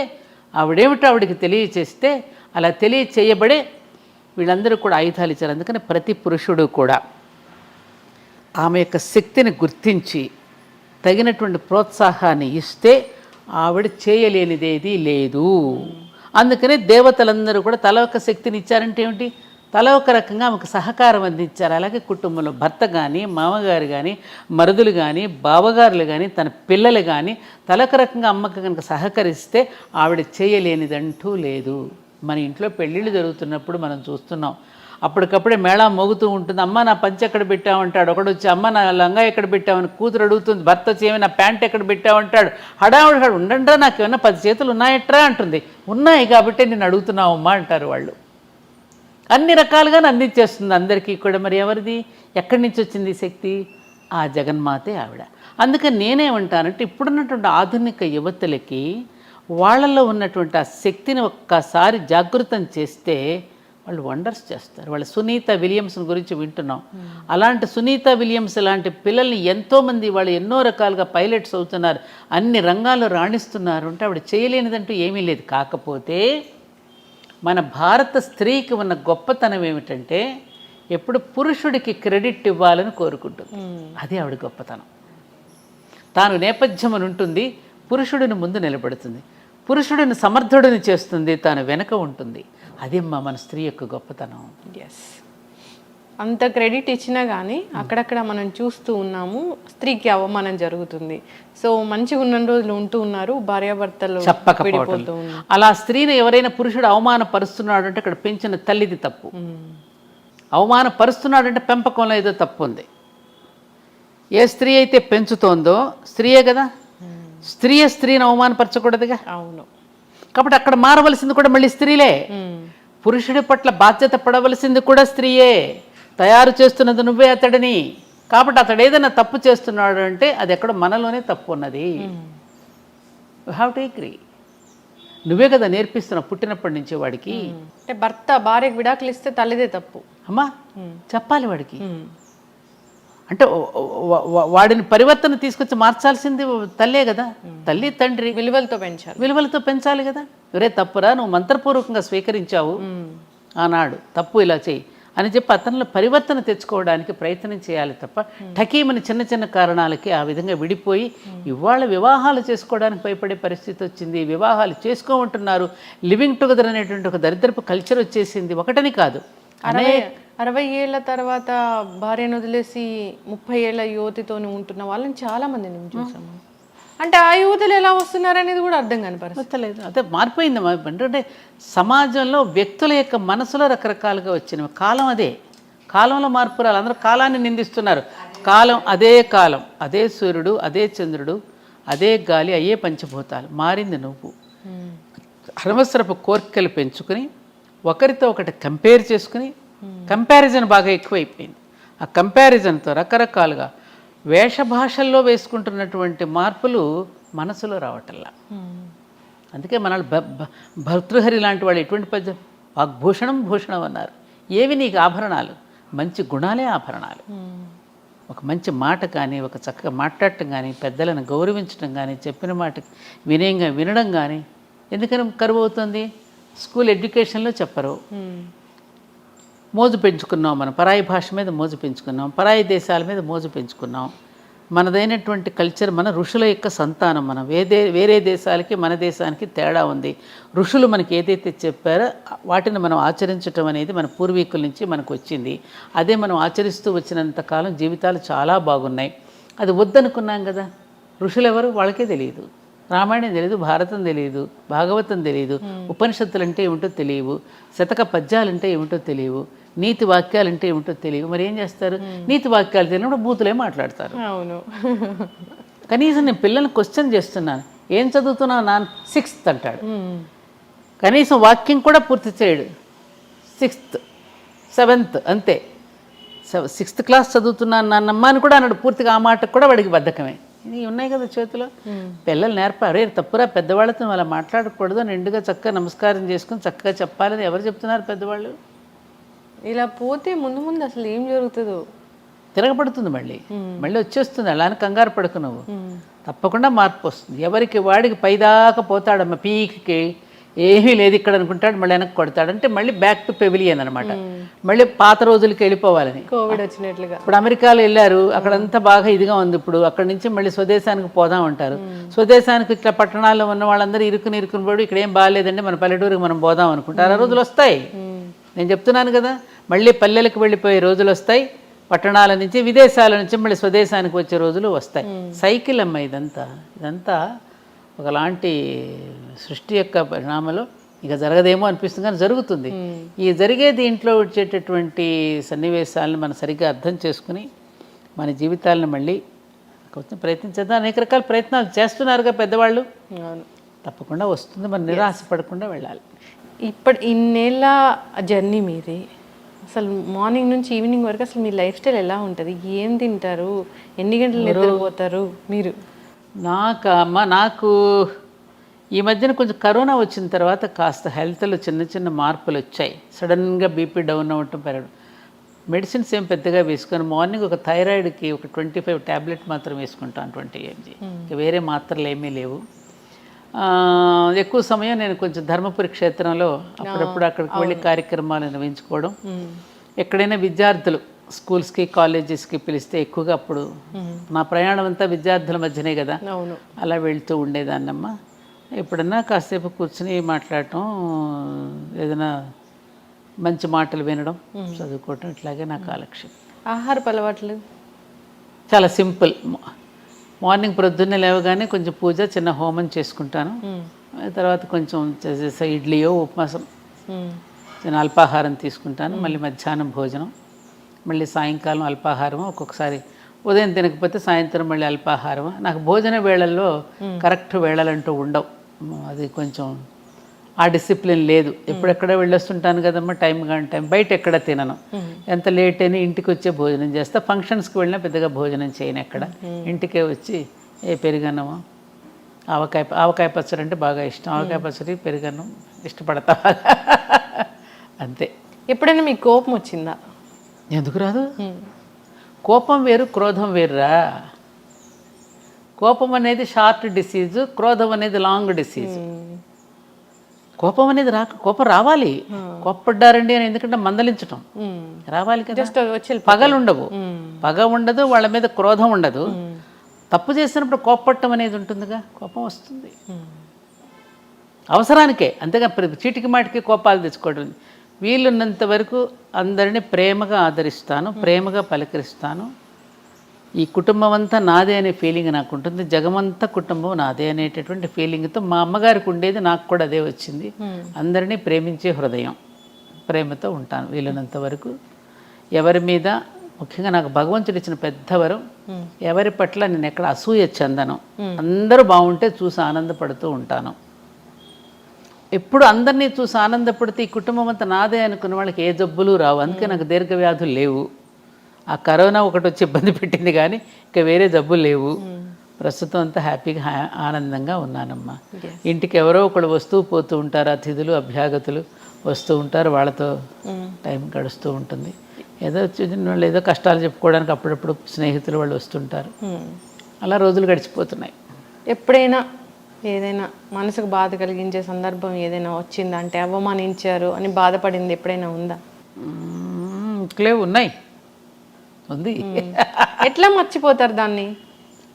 ఆవిడేమిటో ఆవిడికి తెలియచేస్తే, అలా తెలియచేయబడే వీళ్ళందరూ కూడా ఆయుధాలు ఇచ్చారు. అందుకని ప్రతి పురుషుడు కూడా ఆమె యొక్క శక్తిని గుర్తించి తగినటువంటి ప్రోత్సాహాన్ని ఇస్తే ఆవిడ చేయలేనిదేది లేదు. అందుకనే దేవతలందరూ కూడా తల ఒక శక్తిని ఇచ్చారంటే ఏమిటి? తల ఒక రకంగా ఆమెకు సహకారం అందించారు. అలాగే కుటుంబంలో భర్త కానీ, మామగారు కానీ, మరుదులు కానీ, బావగారులు కానీ, తన పిల్లలు కానీ తలొక రకంగా అమ్మకు కనుక సహకరిస్తే ఆవిడ చేయలేనిదంటూ లేదు. మన ఇంట్లో పెళ్ళిళ్ళు జరుగుతున్నప్పుడు మనం చూస్తున్నాం, అప్పటికప్పుడే మేళా మోగుతూ ఉంటుంది. అమ్మ నా పంచె ఎక్కడ పెట్టామంటాడు ఒకడు వచ్చి, అమ్మ నా లంగా ఎక్కడ పెట్టామని కూతురు అడుగుతుంది. భర్త వచ్చి నా ప్యాంట్ ఎక్కడ పెట్టామంటాడు. హడావుడు ఉండండి, నాకు ఏమన్నా 10 చేతులు ఉన్నాయట్రా అంటుంది. ఉన్నాయి కాబట్టి నేను అడుగుతున్నావమ్మా అంటారు వాళ్ళు. అన్ని రకాలుగానే అందించేస్తుంది అందరికీ కూడా. మరి ఎవరిది, ఎక్కడి నుంచి వచ్చింది శక్తి? ఆ జగన్మాతే ఆవిడ. అందుకని నేనేమంటానంటే, ఇప్పుడున్నటువంటి ఆధునిక యువతులకి వాళ్ళల్లో ఉన్నటువంటి ఆ శక్తిని ఒక్కసారి జాగృతం చేస్తే వాళ్ళు వండర్స్ చేస్తారు. వాళ్ళు సునీత విలియమ్స్ గురించి వింటున్నాం. అలాంటి సునీత విలియమ్స్ లాంటి పిల్లల్ని ఎంతోమంది వాళ్ళు ఎన్నో రకాలుగా పైలట్స్ అవుతున్నారు, అన్ని రంగాల్లో రాణిస్తున్నారు. అంటే ఆవిడ చేయలేనిదంటూ ఏమీ లేదు. కాకపోతే మన భారత స్త్రీకి ఉన్న గొప్పతనం ఏమిటంటే, ఎప్పుడు పురుషుడికి క్రెడిట్ ఇవ్వాలని కోరుకుంటుంది. అది ఆవిడ గొప్పతనం. తాను నేపథ్యం అని ఉంటుంది, పురుషుడిని ముందు నిలబడుతుంది, పురుషుడిని సమర్థుడిని చేస్తుంది, తాను వెనక ఉంటుంది. అది మన స్త్రీ యొక్క గొప్పతనం. ఎస్, అంత క్రెడిట్ ఇచ్చినా కానీ అక్కడక్కడ మనం చూస్తూ ఉన్నాము స్త్రీకి అవమానం జరుగుతుంది. సో మంచిగా ఉన్న రోజులు ఉంటూ ఉన్నారు, భార్యాభర్తలు విడిపోతూ ఉన్నారు. అలా స్త్రీని ఎవరైనా పురుషుడు అవమానపరుస్తున్నాడు అంటే అక్కడ పెంచిన తల్లిది తప్పు. అవమానపరుస్తున్నాడు అంటే పెంపకంలో ఏదో తప్పు ఉంది. ఏ స్త్రీ అయితే పెంచుతోందో స్త్రీయే కదా, స్త్రీని అవమానపరచకూడదుగా. అవును. కాబట్టి అక్కడ మారవలసింది కూడా మళ్ళీ స్త్రీలే. పురుషుడి పట్ల బాధ్యత పడవలసింది కూడా స్త్రీయే. తయారు చేస్తున్నది నువ్వే అతడిని. కాబట్టి అతడు ఏదైనా తప్పు చేస్తున్నాడు అంటే అది ఎక్కడ మనలోనే తప్పు ఉన్నది. You have to agree. నువ్వే కదా నేర్పిస్తున్నావు పుట్టినప్పటి నుంచి వాడికి. అంటే భర్త భార్యకు విడాకులు ఇస్తే తల్లిదే తప్పు అమ్మా చెప్పాలి వాడికి. అంటే వాడిని పరివర్తన తీసుకొచ్చి మార్చాల్సింది తల్లే కదా. తల్లి తండ్రి విలువలతో పెంచాలి కదా. ఎవరే తప్పురా, నువ్వు మంత్రపూర్వకంగా స్వీకరించావు ఆనాడు, తప్పు ఇలా చేయి అని చెప్పి అతనిలో పరివర్తన తెచ్చుకోవడానికి ప్రయత్నం చేయాలి తప్ప ఠకీమని చిన్న చిన్న కారణాలకి ఆ విధంగా విడిపోయి ఇవాళ వివాహాలు చేసుకోవడానికి భయపడే పరిస్థితి వచ్చింది. వివాహాలు చేసుకోమంటున్నారు. లివింగ్ టుగెదర్ అనేటువంటి ఒక దరిద్రపు కల్చర్ వచ్చేసింది. ఒకటని కాదు, 60 ఏళ్ల తర్వాత భార్యను వదిలేసి 30 ఏళ్ల యువతితో ఉంటున్న వాళ్ళని చాలా మంది చూసాము. అంటే ఆ యువతలు ఎలా వస్తున్నారు అనేది కూడా అర్థం కాని పరిస్థితి. వస్తలేదు. అదే మారిపోయింది. అంటే సమాజంలో వ్యక్తుల యొక్క మనసులో రకరకాలుగా వచ్చినవి. కాలం అదే, కాలంలో మార్పు రాలి. అందరూ కాలాన్ని నిందిస్తున్నారు. కాలం అదే, కాలం అదే, సూర్యుడు అదే, చంద్రుడు అదే, గాలి అయ్యే పంచభూతాలు. మారింది నువ్వు. అనవసరపు కోరికలు పెంచుకుని ఒకరితో ఒకటి కంపేర్ చేసుకుని, కంపారిజన్ బాగా ఎక్కువైపోయింది. ఆ కంపారిజన్తో రకరకాలుగా వేషభాషల్లో వేసుకుంటున్నటువంటి మార్పులు మనసులో రావటల్లా. అందుకే మన భర్తృహరి లాంటి వాళ్ళు ఎటువంటి పద్యం, వాగ్భూషణం భూషణం అన్నారు. ఏవి నీకు ఆభరణాలు? మంచి గుణాలే ఆభరణాలు. ఒక మంచి మాట కానీ, ఒక చక్కగా మాట్లాడటం కానీ, పెద్దలను గౌరవించడం కానీ, చెప్పిన మాట వినయంగా వినడం కానీ. ఎందుకని కరువు అవుతుంది? స్కూల్ ఎడ్యుకేషన్లో చెప్పరు. మోజు పెంచుకున్నాం, మనం పరాయి భాష మీద మోజు పెంచుకున్నాం, పరాయి దేశాల మీద మోజు పెంచుకున్నాం. మనదైనటువంటి కల్చర్, మన ఋషుల యొక్క సంతానం. మనం వేరే దేశాలకి మన దేశానికి తేడా ఉంది. ఋషులు మనకి ఏదైతే చెప్పారో వాటిని మనం ఆచరించటం అనేది మన పూర్వీకుల నుంచి మనకు వచ్చింది. అదే మనం ఆచరిస్తూ వచ్చినంతకాలం జీవితాలు చాలా బాగున్నాయి. అది వద్దనుకున్నాం కదా. ఋషులు ఎవరు? వాళ్ళకే తెలియదు. రామాయణం తెలియదు, భారతం తెలియదు, భాగవతం తెలియదు, ఉపనిషత్తులు అంటే ఏమిటో తెలియవు, శతక పద్యాలంటే ఏమిటో తెలియవు, నీతి వాక్యాలంటే ఏమిటో తెలియవు. మరి ఏం చేస్తారు? నీతి వాక్యాలు తెలియనప్పుడు బూతులే మాట్లాడతారు. అవును. కనీసం నేను పిల్లల్ని క్వశ్చన్ చేస్తున్నాను, ఏం చదువుతున్నావు నాన్న? 6th అంటాడు. కనీసం వాక్యం కూడా పూర్తి చేయడు. 6th 7th అంతే. 6th క్లాస్ చదువుతున్నాను నాన్నమ్మ అని కూడా అన్నాడు. పూర్తిగా ఆ మాటకు కూడా వాడికి బద్ధకమే. ఇవి ఉన్నాయి కదా చేతిలో. పిల్లలు నేర్పారు. తప్పురా, పెద్దవాళ్ళతో అలా మాట్లాడకూడదు, నిండుగా చక్కగా నమస్కారం చేసుకుని చక్కగా చెప్పాలని ఎవరు చెప్తున్నారు? పెద్దవాళ్ళు. ఇలా పోతే ముందు ముందు అసలు ఏం జరుగుతుందో తిరగబడుతుంది. మళ్ళీ వచ్చేస్తుంది. అలా అని కంగారు పడుకు నువ్వు. తప్పకుండా మార్పు వస్తుంది. ఎవరికి వాడికి పైదాకా పోతాడమ్మ, పీక్కి ఏమీ లేదు ఇక్కడ అనుకుంటాడు, మళ్ళీ వెనక్కి కొడతాడు. అంటే మళ్ళీ బ్యాక్ టు పెవిలియన్ అనమాట. మళ్ళీ పాత రోజులకి వెళ్ళిపోవాలని. కోవిడ్ వచ్చినట్లుగా. ఇప్పుడు అమెరికాలో వెళ్ళారు, అక్కడంతా బాగా ఇదిగా ఉంది. ఇప్పుడు అక్కడి నుంచి మళ్ళీ స్వదేశానికి పోదాం అంటారు. స్వదేశానికి ఇట్లా పట్టణాల్లో ఉన్న వాళ్ళందరూ ఇరుకుని పడి ఇక్కడ ఏం బాగాలేదండి, మన పల్లెటూరికి మనం పోదాం అనుకుంటారు. ఆ రోజులు వస్తాయి. నేను చెప్తున్నాను కదా, మళ్ళీ పల్లెలకు వెళ్ళిపోయే రోజులు వస్తాయి. పట్టణాల నుంచి, విదేశాల నుంచి మళ్ళీ స్వదేశానికి వచ్చే రోజులు వస్తాయి. సైకిల్ అమ్మ ఇదంతా ఒకలాంటి సృష్టి యొక్క పరిణామంలో ఇక జరగదేమో అనిపిస్తుంది, కానీ జరుగుతుంది. ఈ జరిగే దీంట్లో వచ్చేటటువంటి సన్నివేశాలను మనం సరిగ్గా అర్థం చేసుకుని మన జీవితాలను మళ్ళీ కొంచెం ప్రయత్నించేద్దాం. అనేక రకాల ప్రయత్నాలు చేస్తున్నారుగా పెద్దవాళ్ళు. తప్పకుండా వస్తుంది. మనం నిరాశపడకుండా వెళ్ళాలి. ఇన్నేళ్ళ జర్నీ మీది. అసలు మార్నింగ్ నుంచి ఈవినింగ్ వరకు అసలు మీ లైఫ్ స్టైల్ ఎలా ఉంటుంది? ఏం తింటారు? ఎన్ని గంటలు నిద్రపోతారు మీరు? నాకు ఈ మధ్యన కొంచెం కరోనా వచ్చిన తర్వాత కాస్త హెల్త్లో చిన్న మార్పులు వచ్చాయి. సడన్గా బీపీ డౌన్ అవ్వటం, పెరగడం. మెడిసిన్స్ ఏం పెద్దగా వేసుకొని మార్నింగ్ ఒక థైరాయిడ్కి ఒక 25 ట్యాబ్లెట్ మాత్రం వేసుకుంటాను, 20 mg. వేరే మాత్రలు ఏమీ లేవు. ఎక్కువ సమయం నేను కొంచెం ధర్మపురి క్షేత్రంలో అప్పుడప్పుడు అక్కడికి వెళ్ళి కార్యక్రమాలు నిర్వహించుకోవడం. ఎక్కడైనా విద్యార్థులు స్కూల్స్కి కాలేజెస్కి పిలిస్తే ఎక్కువగా అప్పుడు నా ప్రయాణం అంతా విద్యార్థుల మధ్యనే కదా, అలా వెళ్తూ ఉండేదాన్నమ్మా. ఎప్పుడన్నా కాసేపు కూర్చుని మాట్లాడటం, ఏదైనా మంచి మాటలు వినడం, చదువుకోవటం, ఇట్లాగే నా కాలక్షేపం. ఆహారపు అలవాట్లు చాలా సింపుల్. మార్నింగ్ ప్రొద్దున్నే లేవగానే కొంచెం పూజ, చిన్న హోమం చేసుకుంటాను. తర్వాత కొంచెం ఇడ్లీయో ఉప్మాసం, చిన్న అల్పాహారం తీసుకుంటాను. మళ్ళీ మధ్యాహ్నం భోజనం, మళ్ళీ సాయంకాలం అల్పాహారం. ఒక్కొక్కసారి ఉదయం తినకపోతే సాయంత్రం మళ్ళీ అల్పాహారం. నాకు భోజన వేళల్లో కరెక్ట్ వేళలంటూ ఉండవు. అది కొంచెం ఆ డిసిప్లిన్ లేదు. ఎప్పుడెక్కడ వెళ్ళొస్తుంటాను కదమ్మా, టైం కానీ టైం. బయట ఎక్కడ తినను. ఎంత లేట్ అయినా ఇంటికి వచ్చే భోజనం చేస్తా. ఫంక్షన్స్కి వెళ్ళినా పెద్దగా భోజనం చేయను ఎక్కడ. ఇంటికే వచ్చి పెరుగన్నమో, ఆవకాయ పచ్చడి అంటే బాగా ఇష్టం. ఆవకాయ పచ్చడి, పెరుగన్నం ఇష్టపడతా అంతే. ఎప్పుడైనా మీకు కోపం వచ్చిందా? ఎందుకు రాదు? కోపం వేరు, క్రోధం వేరురా. కోపం అనేది షార్ట్ డిసీజు, క్రోధం అనేది లాంగ్ డిసీజు. కోపం అనేది కోపం రావాలి. కోప్పడ్డారండి అని ఎందుకంటే మందలించటం రావాలి కదా. పగలు ఉండవు, పగ ఉండదు, వాళ్ళ మీద క్రోధం ఉండదు. తప్పు చేసినప్పుడు కోప్పట్టం అనేది ఉంటుందిగా, కోపం వస్తుంది అవసరానికే. అంతేగా చీటికి మాటికి కోపాలు తెచ్చుకోవడం. వీలున్నంత వరకు అందరినీ ప్రేమగా ఆదరిస్తాను, ప్రేమగా పలకరిస్తాను. ఈ కుటుంబం అంతా నాదే అనే ఫీలింగ్ నాకు ఉంటుంది, జగమంతా కుటుంబం నాదే అనేటటువంటి ఫీలింగ్తో మా అమ్మగారికి ఉండేది, నాకు కూడా అదే వచ్చింది. అందరినీ ప్రేమించే హృదయం, ప్రేమతో ఉంటాను వీలైనంత వరకు. ఎవరి మీద, ముఖ్యంగా నాకు భగవంతుడు ఇచ్చిన పెద్ద వరం, ఎవరి పట్ల నేను ఎక్కడ అసూయ చెందను. అందరూ బాగుంటే చూసి ఆనందపడుతూ ఉంటాను. ఎప్పుడు అందరినీ చూసి ఆనందపడితే ఈ కుటుంబం అంతా నాదే అనుకున్న వాళ్ళకి ఏ జబ్బులు రావు. అందుకే నాకు దీర్ఘవ్యాధులు లేవు. ఆ కరోనా ఒకటి వచ్చి ఇబ్బంది పెట్టింది కానీ ఇంకా వేరే జబ్బులు లేవు. ప్రస్తుతం అంతా హ్యాపీగా ఆనందంగా ఉన్నానమ్మా. ఇంటికి ఎవరో ఒకళ్ళు వస్తూ పోతూ ఉంటారు, అతిథులు అభ్యాగతులు వస్తూ ఉంటారు, వాళ్ళతో టైం గడుస్తూ ఉంటుంది. ఏదో వాళ్ళు ఏదో కష్టాలు చెప్పుకోవడానికి అప్పుడప్పుడు స్నేహితులు వాళ్ళు వస్తుంటారు. అలా రోజులు గడిచిపోతున్నాయి. ఎప్పుడైనా ఏదైనా మనసుకు బాధ కలిగించే సందర్భం ఏదైనా వచ్చిందా? అంటే అవమానించారు అని బాధపడింది ఎప్పుడైనా ఉందా? ఇట్లే ఉన్నాయి, ఉంది. ఎట్లా మర్చిపోతారు దాన్ని?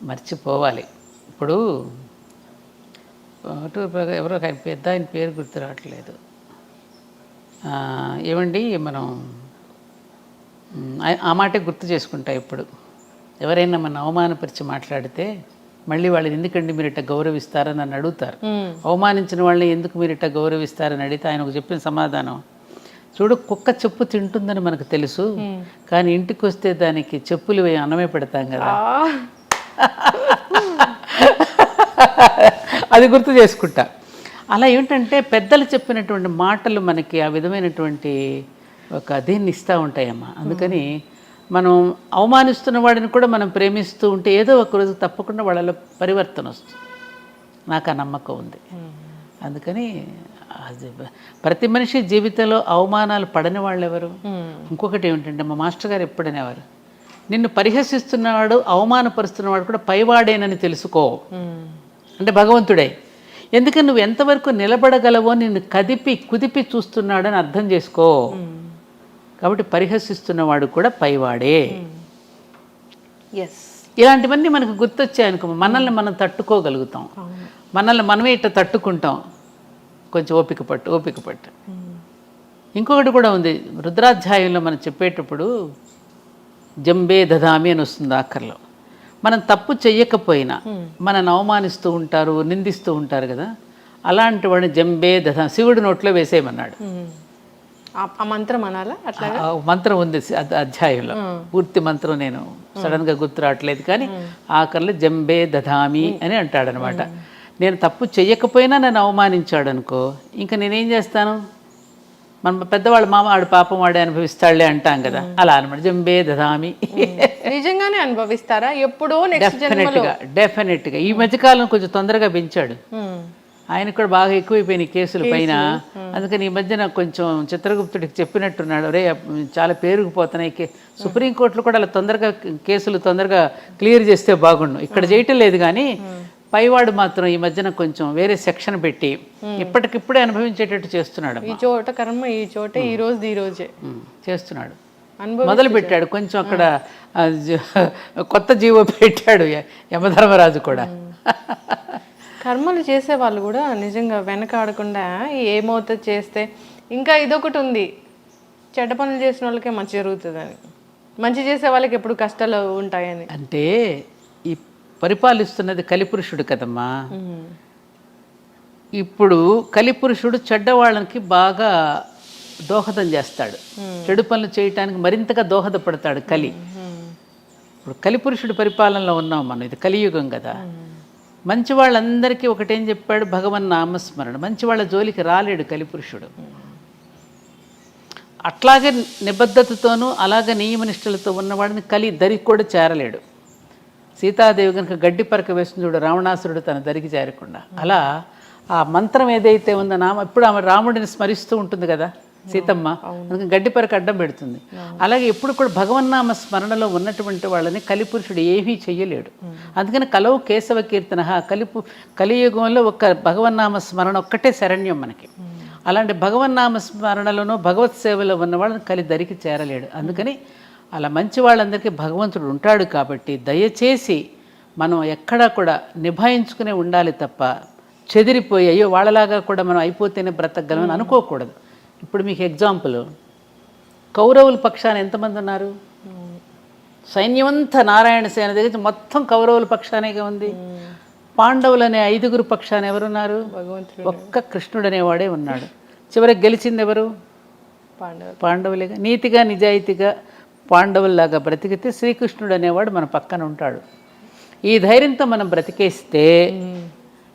మర్చిపోవాలి. ఇప్పుడు ఎవరో పెద్ద ఆయన పేరు గుర్తు రావట్లేదు. ఏమండి మనం ఆ మాటే గుర్తు చేసుకుంటా. ఇప్పుడు ఎవరైనా మన అవమానపరిచి మాట్లాడితే మళ్ళీ వాళ్ళని ఎందుకండి మీరు ఇట్లా గౌరవిస్తారని నన్ను అడుగుతారు. అవమానించిన వాళ్ళని ఎందుకు మీరు ఇట్లా గౌరవిస్తారని అడిగితే ఆయనకు చెప్పిన సమాధానం, చూడు కుక్క చెప్పు తింటుందని మనకు తెలుసు, కానీ ఇంటికి వస్తే దానికి చెప్పులు అన్నమే పెడతాం కదా. అది గుర్తు చేసుకుంటా. అలా ఏంటంటే పెద్దలు చెప్పినటువంటి మాటలు మనకి ఆ విధమైనటువంటి ఒక దీన్ని ఇస్తూ ఉంటాయమ్మా. అందుకని మనం అవమానిస్తున్న వాడిని కూడా మనం ప్రేమిస్తూ ఉంటే ఏదో ఒక రోజు తప్పకుండా వాళ్ళలో పరివర్తన వస్తుంది. నాకు ఆ నమ్మకం ఉంది. అందుకని అది ప్రతి మనిషి జీవితంలో అవమానాలు పడని వాళ్ళు ఎవరు? ఇంకొకటి ఏమిటంటే మా మాస్టర్ గారు ఎప్పుడనేవారు, నిన్ను పరిహసిస్తున్నవాడు అవమానపరుస్తున్నవాడు కూడా పైవాడేనని తెలుసుకో. అంటే భగవంతుడే. ఎందుకని నువ్వు ఎంతవరకు నిలబడగలవో నిన్ను కుదిపి చూస్తున్నాడని అర్థం చేసుకో. కాబట్టి పరిహసిస్తున్నవాడు కూడా పైవాడే. ఇలాంటివన్నీ మనకు గుర్తొచ్చాయనుకో మనల్ని మనం తట్టుకోగలుగుతాం. మనల్ని మనమే ఇట్లా తట్టుకుంటాం. కొంచెం ఓపిక పట్టు. ఇంకొకటి కూడా ఉంది, రుద్రాధ్యాయంలో మనం చెప్పేటప్పుడు జంబే దదామి అని వస్తుంది ఆఖరిలో. మనం తప్పు చెయ్యకపోయినా మనల్ని అవమానిస్తూ ఉంటారు, నిందిస్తూ ఉంటారు కదా, అలాంటి వాడిని జంబే దదా శివుడి నోట్లో వేసేయమన్నాడు. ఆ మంత్రం అనాలా? అట్లా మంత్రం ఉంది అధ్యాయంలో, పూర్తి మంత్రం నేను సడన్గా గుర్తు రావట్లేదు, కానీ ఆఖరిలో జంబే దదామి అని అంటాడనమాట. నేను తప్పు చెయ్యకపోయినా నన్ను అవమానించాడు అనుకో, ఇంకా నేనేం చేస్తాను? మన పెద్దవాళ్ళు ఆడు పాపం వాడే అనుభవిస్తాడులే అంటాం కదా, అలా అనమాట. జంబే దదామి. నిజంగానే అనుభవిస్తారా? ఎప్పుడో డెఫినెట్గా ఈ మధ్యకాలం కొంచెం తొందరగా పెంచాడు. ఆయనకు కూడా బాగా ఎక్కువైపోయినాయి కేసుల పైన. అందుకని ఈ మధ్య నాకు కొంచెం చిత్రగుప్తుడికి చెప్పినట్టున్నాడు, రే చాలా పేరుకుపోతున్నాయి, సుప్రీంకోర్టులో కూడా అలా కేసులు తొందరగా క్లియర్ చేస్తే బాగుండు. ఇక్కడ చేయటం లేదు కానీ పైవాడు మాత్రం ఈ మధ్యన కొంచెం వేరే సెక్షన్ పెట్టి ఇప్పటికిప్పుడే అనుభవించేటట్టు చేస్తున్నాడు. ఈ చోట కర్మ, ఈ చోట ఈ రోజే చేస్తున్నాడు. మొదలు పెట్టాడు కొంచెం అక్కడ కొత్త జీవో పెట్టాడు యమధర్మరాజు కూడా. కర్మలు చేసే వాళ్ళు కూడా నిజంగా వెనకాడకుండా ఏమవుతుంది చేస్తే. ఇంకా ఇదొకటి ఉంది, చెడ్డ పనులు చేసిన వాళ్ళకే మంచి జరుగుతుందని, మంచి చేసే వాళ్ళకి ఎప్పుడు కష్టాలు ఉంటాయని. అంటే ఈ పరిపాలిస్తున్నది కలిపురుషుడు కదమ్మా. ఇప్పుడు కలిపురుషుడు చెడ్డవాళ్ళకి బాగా దోహదం చేస్తాడు, చెడు పనులు చేయటానికి మరింతగా దోహదపడతాడు కలి. ఇప్పుడు కలిపురుషుడు పరిపాలనలో ఉన్నాం మనం, ఇది కలియుగం కదా. మంచి వాళ్ళందరికీ ఒకటేం చెప్పాడు, భగవన్ నామస్మరణ. మంచి వాళ్ళ జోలికి రాలేడు కలిపురుషుడు. అట్లాగే నిబద్ధతతోనూ అలాగే నియమనిష్టలతో ఉన్నవాడిని కలి దరికి కూడా చేరలేడు. సీతాదేవి కనుక గడ్డి పరక వేస్తుంది చూడు, రావణాసురుడు తన దరికి చేరకుండా. అలా ఆ మంత్రం ఏదైతే ఉందో ఇప్పుడు ఆమె రాముడిని స్మరిస్తూ ఉంటుంది కదా సీతమ్మ, అందుకని గడ్డి పరక అడ్డం పెడుతుంది. అలాగే ఎప్పుడు కూడా భగవన్నామ స్మరణలో ఉన్నటువంటి వాళ్ళని కలిపురుషుడు ఏమీ చెయ్యలేడు. అందుకని కలవు కేశవ కీర్తన, కలియుగంలో ఒక భగవన్నామ స్మరణ ఒక్కటే శరణ్యం మనకి. అలాంటి భగవన్నామ స్మరణలోనూ భగవత్ సేవలో ఉన్న వాళ్ళని కలి దరికి చేరలేడు. అందుకని అలా మంచి వాళ్ళందరికీ భగవంతుడు ఉంటాడు. కాబట్టి దయచేసి మనం ఎక్కడా కూడా నిభాయించుకునే ఉండాలి తప్ప చెదిరిపోయి అయ్యో వాళ్ళలాగా కూడా మనం అయిపోతేనే బ్రతకగలమని అనుకోకూడదు. ఇప్పుడు మీకు ఎగ్జాంపుల్, కౌరవుల పక్షాన ఎంతమంది ఉన్నారు? సైన్యమంతా నారాయణ సేన దగ్గర మొత్తం కౌరవుల పక్షానేగా ఉంది. పాండవులు అనే 5గురు పక్షాన ఎవరున్నారు? భగవంతుడు ఒక్క కృష్ణుడు అనేవాడే ఉన్నాడు. చివరికి గెలిచింది ఎవరు? పాండవులేగా. నీతిగా నిజాయితీగా పాండవుల్లాగా బ్రతికితే శ్రీకృష్ణుడు అనేవాడు మన పక్కన ఉంటాడు. ఈ ధైర్యంతో మనం బ్రతికేస్తే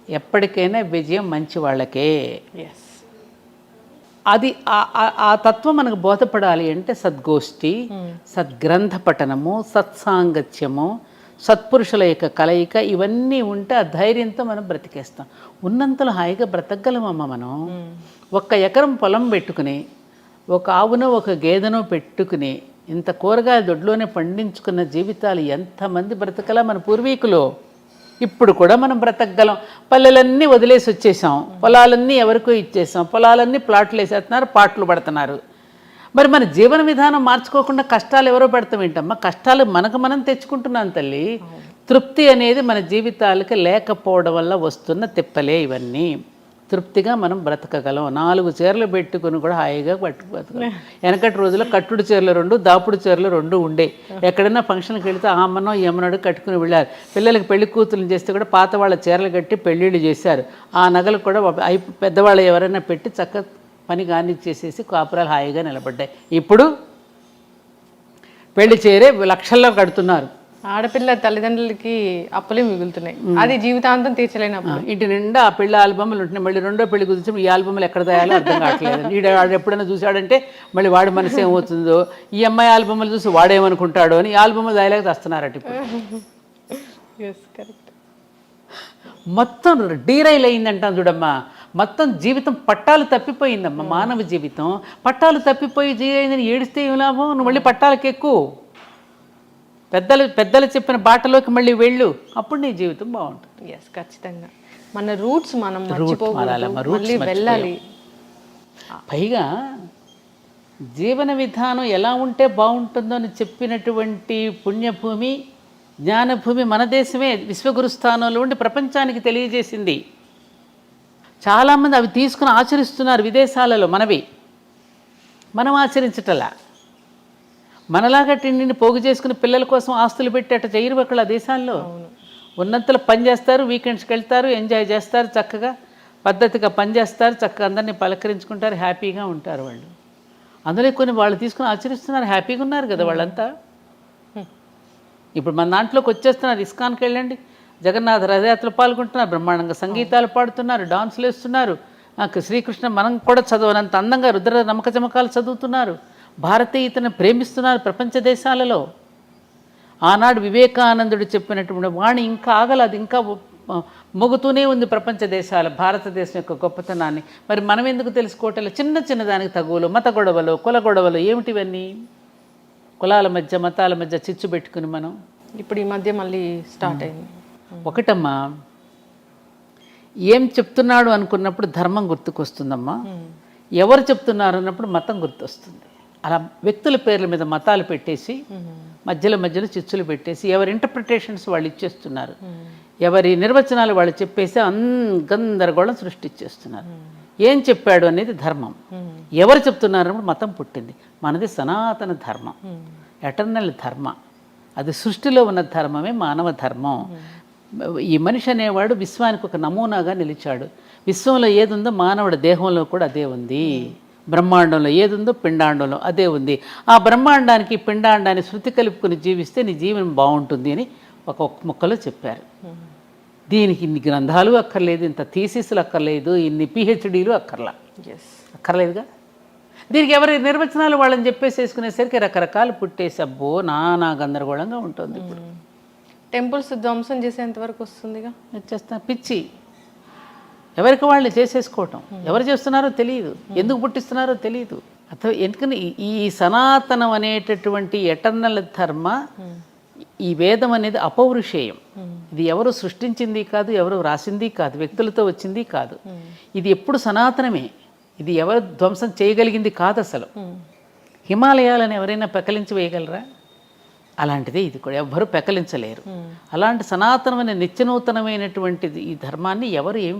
ఎప్పటికైనా విజయం మంచి వాళ్ళకే. అది ఆ తత్వం మనకు బోధపడాలి అంటే సద్గోష్ఠి, సద్గ్రంథ పఠనము, సత్సాంగత్యము, సత్పురుషుల యొక్క కలయిక ఇవన్నీ ఉంటే ఆ ధైర్యంతో మనం బ్రతికేస్తాం. ఉన్నంతలో హాయిగా బ్రతకగలమమ్మ మనం. 1 ఎకరం పొలం పెట్టుకుని, ఒక ఆవునో ఒక గేదెనో పెట్టుకుని ఇంత కూరగాయల దొడ్లోనే పండించుకున్న జీవితాలు ఎంతమంది బ్రతకలా మన పూర్వీకులు. ఇప్పుడు కూడా మనం బ్రతకగలం. పల్లెలన్నీ వదిలేసి వచ్చేసాం, పొలాలన్నీ ఎవరికో ఇచ్చేసాం, పొలాలన్నీ ప్లాట్లు వేసేస్తున్నారు, పాటలు పడుతున్నారు. మరి మన జీవన విధానం మార్చుకోకుండా కష్టాలు ఎవరో పెడతాం ఏంటమ్మా? కష్టాలు మనకు మనం తెచ్చుకుంటున్నాం తల్లి. తృప్తి అనేది మన జీవితాలకి లేకపోవడం వల్ల వస్తున్న తిప్పలే ఇవన్నీ. తృప్తిగా మనం బ్రతకగలం. 4 చీరలు పెట్టుకుని కూడా హాయిగా బతకగలం. వెనకటి రోజుల్లో కట్టుడు చీరలు 2, దాపుడు చీరలు 2 ఉండే. ఎక్కడైనా ఫంక్షన్కి వెళితే ఆ అమ్మనో ఈ అమ్మనో కట్టుకుని వెళ్ళారు. పిల్లలకి పెళ్లి కూతుర్లు చేస్తే కూడా పాత వాళ్ళ చీరలు కట్టి పెళ్ళిళ్ళు చేశారు. ఆ నగలు కూడా పెద్దవాళ్ళు ఎవరైనా పెట్టి చక్క పని కానిచ్చేసేసి కాపురాలు హాయిగా నిలబడ్డాయి. ఇప్పుడు పెళ్లి చీరే లక్షల్లో కడుతున్నారు. ఆడపిల్ల తల్లిదండ్రులకి అప్పులే మిగులుతున్నాయి. అది జీవితాంతం తీర్చలేనప్పుడు ఇంటి నిండా ఆ పెళ్లి ఆల్బమ్లు ఉంటున్నాయి. మళ్ళీ రెండో పెళ్లి కుదిరిచి ఈ ఆల్బమ్లు ఎక్కడ తయాలో అర్థం కావట్లేదు. వాడు ఎప్పుడైనా చూశాడంటే మళ్ళీ వాడి మనసు ఏమవుతుందో, ఈ అమ్మాయి ఆల్బమ్లు చూసి వాడేమనుకుంటాడో అని ఆల్బమ్లు దాయలేక తెస్తున్నారట ఇప్పుడు. మొత్తం డీరైల్ అయిందంటాం చూడమ్మా. మొత్తం జీవితం పట్టాలు తప్పిపోయిందమ్మా. మానవ జీవితం పట్టాలు తప్పిపోయి జీరైందని ఏడిస్తే ఏం లాభం? నువ్వు మళ్ళీ పట్టాలకు ఎక్కువ పెద్దలు చెప్పిన బాటలోకి మళ్ళీ వెళ్ళు, అప్పుడు నీ జీవితం బాగుంటుంది. ఖచ్చితంగా మన రూట్స్ మనం మర్చిపోకూడదు, వెళ్ళాలి. పైగా జీవన విధానం ఎలా ఉంటే బాగుంటుందో అని చెప్పినటువంటి పుణ్యభూమి, జ్ఞానభూమి మన దేశమే విశ్వగురు స్థానంలో ఉండి ప్రపంచానికి తెలియజేసింది. చాలామంది అవి తీసుకుని ఆచరిస్తున్నారు విదేశాలలో. మనం ఆచరించటలా. మనలాగా తిండిని పోగు చేసుకుని పిల్లల కోసం ఆస్తులు పెట్టి అట్లా చేయరు అక్కడ ఆ దేశాల్లో. ఉన్నంతలో పని చేస్తారు, వీకెండ్స్కి వెళ్తారు, ఎంజాయ్ చేస్తారు, చక్కగా పద్ధతిగా పని చేస్తారు, చక్కగా అందరినీ పలకరించుకుంటారు, హ్యాపీగా ఉంటారు వాళ్ళు. అందులో కొన్ని వాళ్ళు తీసుకుని ఆచరిస్తున్నారు, హ్యాపీగా ఉన్నారు కదా వాళ్ళంతా. ఇప్పుడు మన దాంట్లోకి వచ్చేస్తున్నారు. ఇస్కాన్కి వెళ్ళండి, జగన్నాథ రథయాత్రలు పాల్గొంటున్నారు, బ్రహ్మాండంగా సంగీతాలు పాడుతున్నారు, డాన్సులు వేస్తున్నారు. శ్రీకృష్ణ మనం కూడా చదవనంత అందంగా రుద్ర నమ్మక చమకాలు చదువుతున్నారు. భారతీయతను ప్రేమిస్తున్నారు ప్రపంచ దేశాలలో. ఆనాడు వివేకానందుడు చెప్పినటువంటి వాణి ఇంకా ఆగలదు, ఇంకా మొగుతూనే ఉంది ప్రపంచ దేశాల భారతదేశం యొక్క గొప్పతనాన్ని. మరి మనం ఎందుకు తెలుసుకోవటం? చిన్న దానికి తగువలు, మత గొడవలు, కుల గొడవలు ఏమిటివన్నీ? కులాల మధ్య మతాల మధ్య చిచ్చు పెట్టుకుని మనం ఇప్పుడు ఈ మధ్య మళ్ళీ స్టార్ట్ అయింది. ఒకటమ్మా, ఏం చెప్తున్నాడు అనుకున్నప్పుడు ధర్మం గుర్తుకొస్తుందమ్మా. ఎవరు చెప్తున్నారు అన్నప్పుడు మతం గుర్తొస్తుంది. అలా వ్యక్తుల పేర్ల మీద మతాలు పెట్టేసి మధ్యలో చిచ్చులు పెట్టేసి ఎవరి ఇంటర్ప్రిటేషన్స్ వాళ్ళు ఇచ్చేస్తున్నారు, ఎవరి నిర్వచనాలు వాళ్ళు చెప్పేసి గందరగోళం సృష్టించేస్తున్నారు. ఏం చెప్పాడు అనేది ధర్మం, ఎవరు చెప్తున్నారు అన్నప్పుడు మతం పుట్టింది. మనది సనాతన ధర్మం, ఎటర్నల్ ధర్మ. అది సృష్టిలో ఉన్న ధర్మమే మానవ ధర్మం. ఈ మనిషి అనేవాడు విశ్వానికి ఒక నమూనాగా నిలిచాడు. విశ్వంలో ఏదుందో మానవుడి దేహంలో కూడా అదే ఉంది. బ్రహ్మాండంలో ఏదుందో పిండాండంలో అదే ఉంది. ఆ బ్రహ్మాండానికి పిండాండాన్ని శృతి కలుపుకొని జీవిస్తే నీ జీవనం బాగుంటుంది అని ఒక ముక్కలో చెప్పారు. దీనికి ఇన్ని గ్రంథాలు అక్కర్లేదు, ఇంత థీసిస్లు అక్కర్లేదు, ఇన్ని పిహెచ్డీలు అక్కర్లేదుగా. దీనికి ఎవరి నిర్వచనాలు వాళ్ళని చెప్పేసేసుకునేసరికి రకరకాలు పుట్టేసి అబ్బో నానా గందరగోళంగా ఉంటుంది. ఇప్పుడు టెంపుల్స్ ధ్వంసం చేసేంత వరకు వస్తుందిగా. వచ్చేస్తా పిచ్చి ఎవరికి వాళ్ళు చేసేసుకోవటం. ఎవరు చేస్తున్నారో తెలియదు, ఎందుకు పుట్టిస్తున్నారో తెలియదు. అథవా ఎందుకని ఈ సనాతనం అనేటటువంటి ఎటర్నల్ ధర్మ, ఈ వేదం అనేది అపౌరుషేయం. ఇది ఎవరు సృష్టించింది కాదు, ఎవరు రాసింది కాదు, వ్యక్తులతో వచ్చింది కాదు. ఇది ఎప్పుడు సనాతనమే. ఇది ఎవరు ధ్వంసం చేయగలిగింది కాదు అసలు. హిమాలయాలను ఎవరైనా పెకలించి వేయగలరా? అలాంటిదే ఇది కూడా, ఎవ్వరూ పెకలించలేరు. అలాంటి సనాతనమైన నిత్యనూతనమైనటువంటిది ఈ ధర్మాన్ని ఎవరు ఏం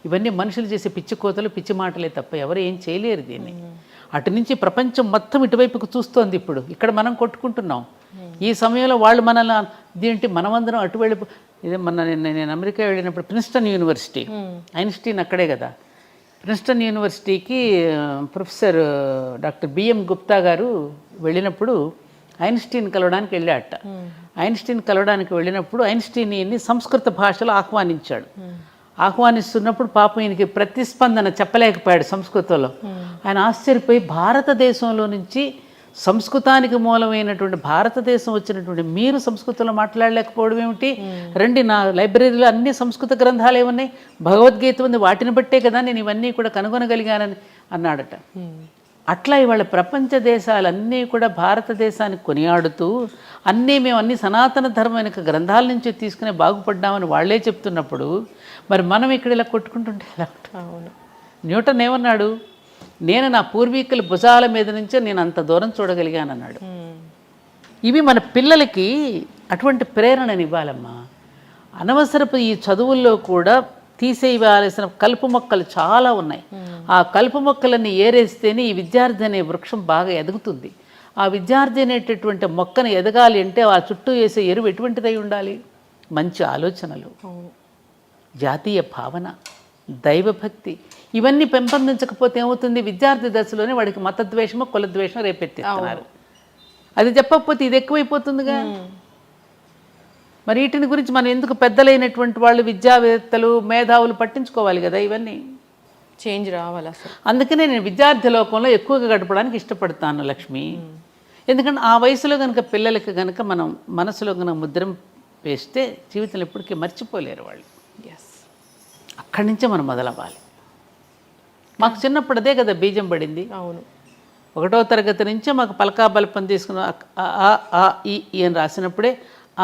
ఇవన్నీ మనుషులు చేసే పిచ్చి కోతలు, పిచ్చి మాటలే తప్ప ఎవరు ఏం చేయలేరు దీన్ని. అటు నుంచి ప్రపంచం మొత్తం ఇటువైపుకు చూస్తోంది. ఇప్పుడు ఇక్కడ మనం కొట్టుకుంటున్నాం. ఈ సమయంలో వాళ్ళు మనల్ని ఇదేంటి మనమందరం అటు వెళ్ళి ఇదే నేను అమెరికా వెళ్ళినప్పుడు ప్రిన్స్టన్ యూనివర్సిటీ, ఐన్స్టీన్ అక్కడే కదా, ప్రిన్స్టన్ యూనివర్సిటీకి ప్రొఫెసర్ డాక్టర్ బిఎం గుప్తా గారు వెళ్ళినప్పుడు ఐన్స్టీన్ కలవడానికి వెళ్ళాట. ఐన్స్టీన్ కలవడానికి వెళ్ళినప్పుడు ఐన్స్టీన్ని సంస్కృత భాషలో ఆహ్వానించాడు. ఆహ్వానిస్తున్నప్పుడు పాపం ఈయనకి ప్రతిస్పందన చెప్పలేకపోయాడు సంస్కృతంలో. ఆయన ఆశ్చర్యపోయి భారతదేశంలో నుంచి సంస్కృతానికి మూలమైనటువంటి భారతదేశం వచ్చినటువంటి మీరు సంస్కృతంలో మాట్లాడలేకపోవడం ఏమిటి? రండి, నా లైబ్రరీలో అన్ని సంస్కృత గ్రంథాలు ఏమున్నాయి, భగవద్గీత ఉంది, వాటిని బట్టే కదా నేను ఇవన్నీ కూడా కనుగొనగలిగానని అన్నాడట. అట్లా ఇవాళ ప్రపంచ దేశాలన్నీ కూడా భారతదేశాన్ని కొనియాడుతూ మేము అన్ని సనాతన ధర్మమైన గ్రంథాల నుంచి తీసుకునే బాగుపడ్డామని వాళ్ళే చెప్తున్నప్పుడు మరి మనం ఇక్కడ ఇలా కొట్టుకుంటుంటే ఎలా? అవును. న్యూటన్ ఏమన్నాడు? నేను నా పూర్వీకుల భుజాల మీద నుంచే నేను అంత దూరం చూడగలిగాను అన్నాడు. ఇవి మన పిల్లలకి అటువంటి ప్రేరణనివ్వాలమ్మా. అనవసరపు ఈ చదువుల్లో కూడా తీసేయవలసిన కలుపు మొక్కలు చాలా ఉన్నాయి. ఆ కలుపు మొక్కలన్నీ ఏరేస్తేనే ఈ విద్యార్థి అనే వృక్షం బాగా ఎదుగుతుంది. ఆ విద్యార్థి అనేటటువంటి మొక్కను ఎదగాలి అంటే ఆ చుట్టూ వేసే ఎరువు ఎటువంటిదై ఉండాలి? మంచి ఆలోచనలు, జాతీయ భావన, దైవభక్తి, ఇవన్నీ పెంపొందించకపోతే ఏమవుతుంది? విద్యార్థి దశలోనే వాడికి మతద్వేషమో కులద్వేషమో రేపెత్తిస్తున్నారు. అది చెప్పకపోతే ఇది ఎక్కువైపోతుందిగా. మరి వీటిని గురించి మనం ఎందుకు పెద్దలైనటువంటి వాళ్ళు, విద్యావేత్తలు, మేధావులు పట్టించుకోవాలి కదా, ఇవన్నీ చేంజ్ రావాలి అసలు. అందుకనే నేను విద్యార్థి లోకంలో ఎక్కువగా గడపడానికి ఇష్టపడతాను లక్ష్మి. ఎందుకంటే ఆ వయసులో కనుక పిల్లలకి కనుక మనం మనసులో కనుక ముద్ర వేస్తే జీవితంలో ఎప్పటికీ మర్చిపోలేరు వాళ్ళు. అక్కడి నుంచే మనం మొదలవ్వాలి. మాకు చిన్నప్పుడు అదే కదా బీజం పడింది. అవును. 1వ తరగతి నుంచే మాకు పలకా బలపం తీసుకున్న ఈ అని రాసినప్పుడే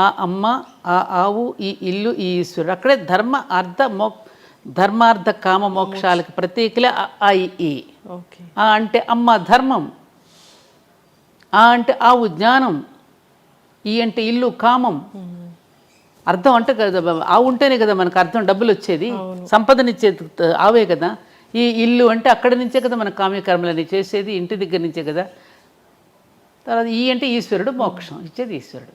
ఆ అమ్మ, ఆ ఆవు, ఈ ఇల్లు, ఈ ఈశ్వరుడు, అక్కడే ధర్మార్థ కామ మోక్షాలకు ప్రతీకలే ఆ ఈ. ఆ అంటే అమ్మ ధర్మం, ఆ అంటే ఆవు జ్ఞానం, ఈ అంటే ఇల్లు కామం. అర్థం అంటే కదా, ఆవు ఉంటేనే కదా మనకు అర్థం, డబ్బులు వచ్చేది, సంపదనిచ్చేది ఆవే కదా. ఈ ఇల్లు అంటే అక్కడి నుంచే కదా మన కామ్యకర్మలని చేసేది, ఇంటి దగ్గర నుంచే కదా. తర్వాత ఈ అంటే ఈశ్వరుడు, మోక్షం ఇచ్చేది ఈశ్వరుడు.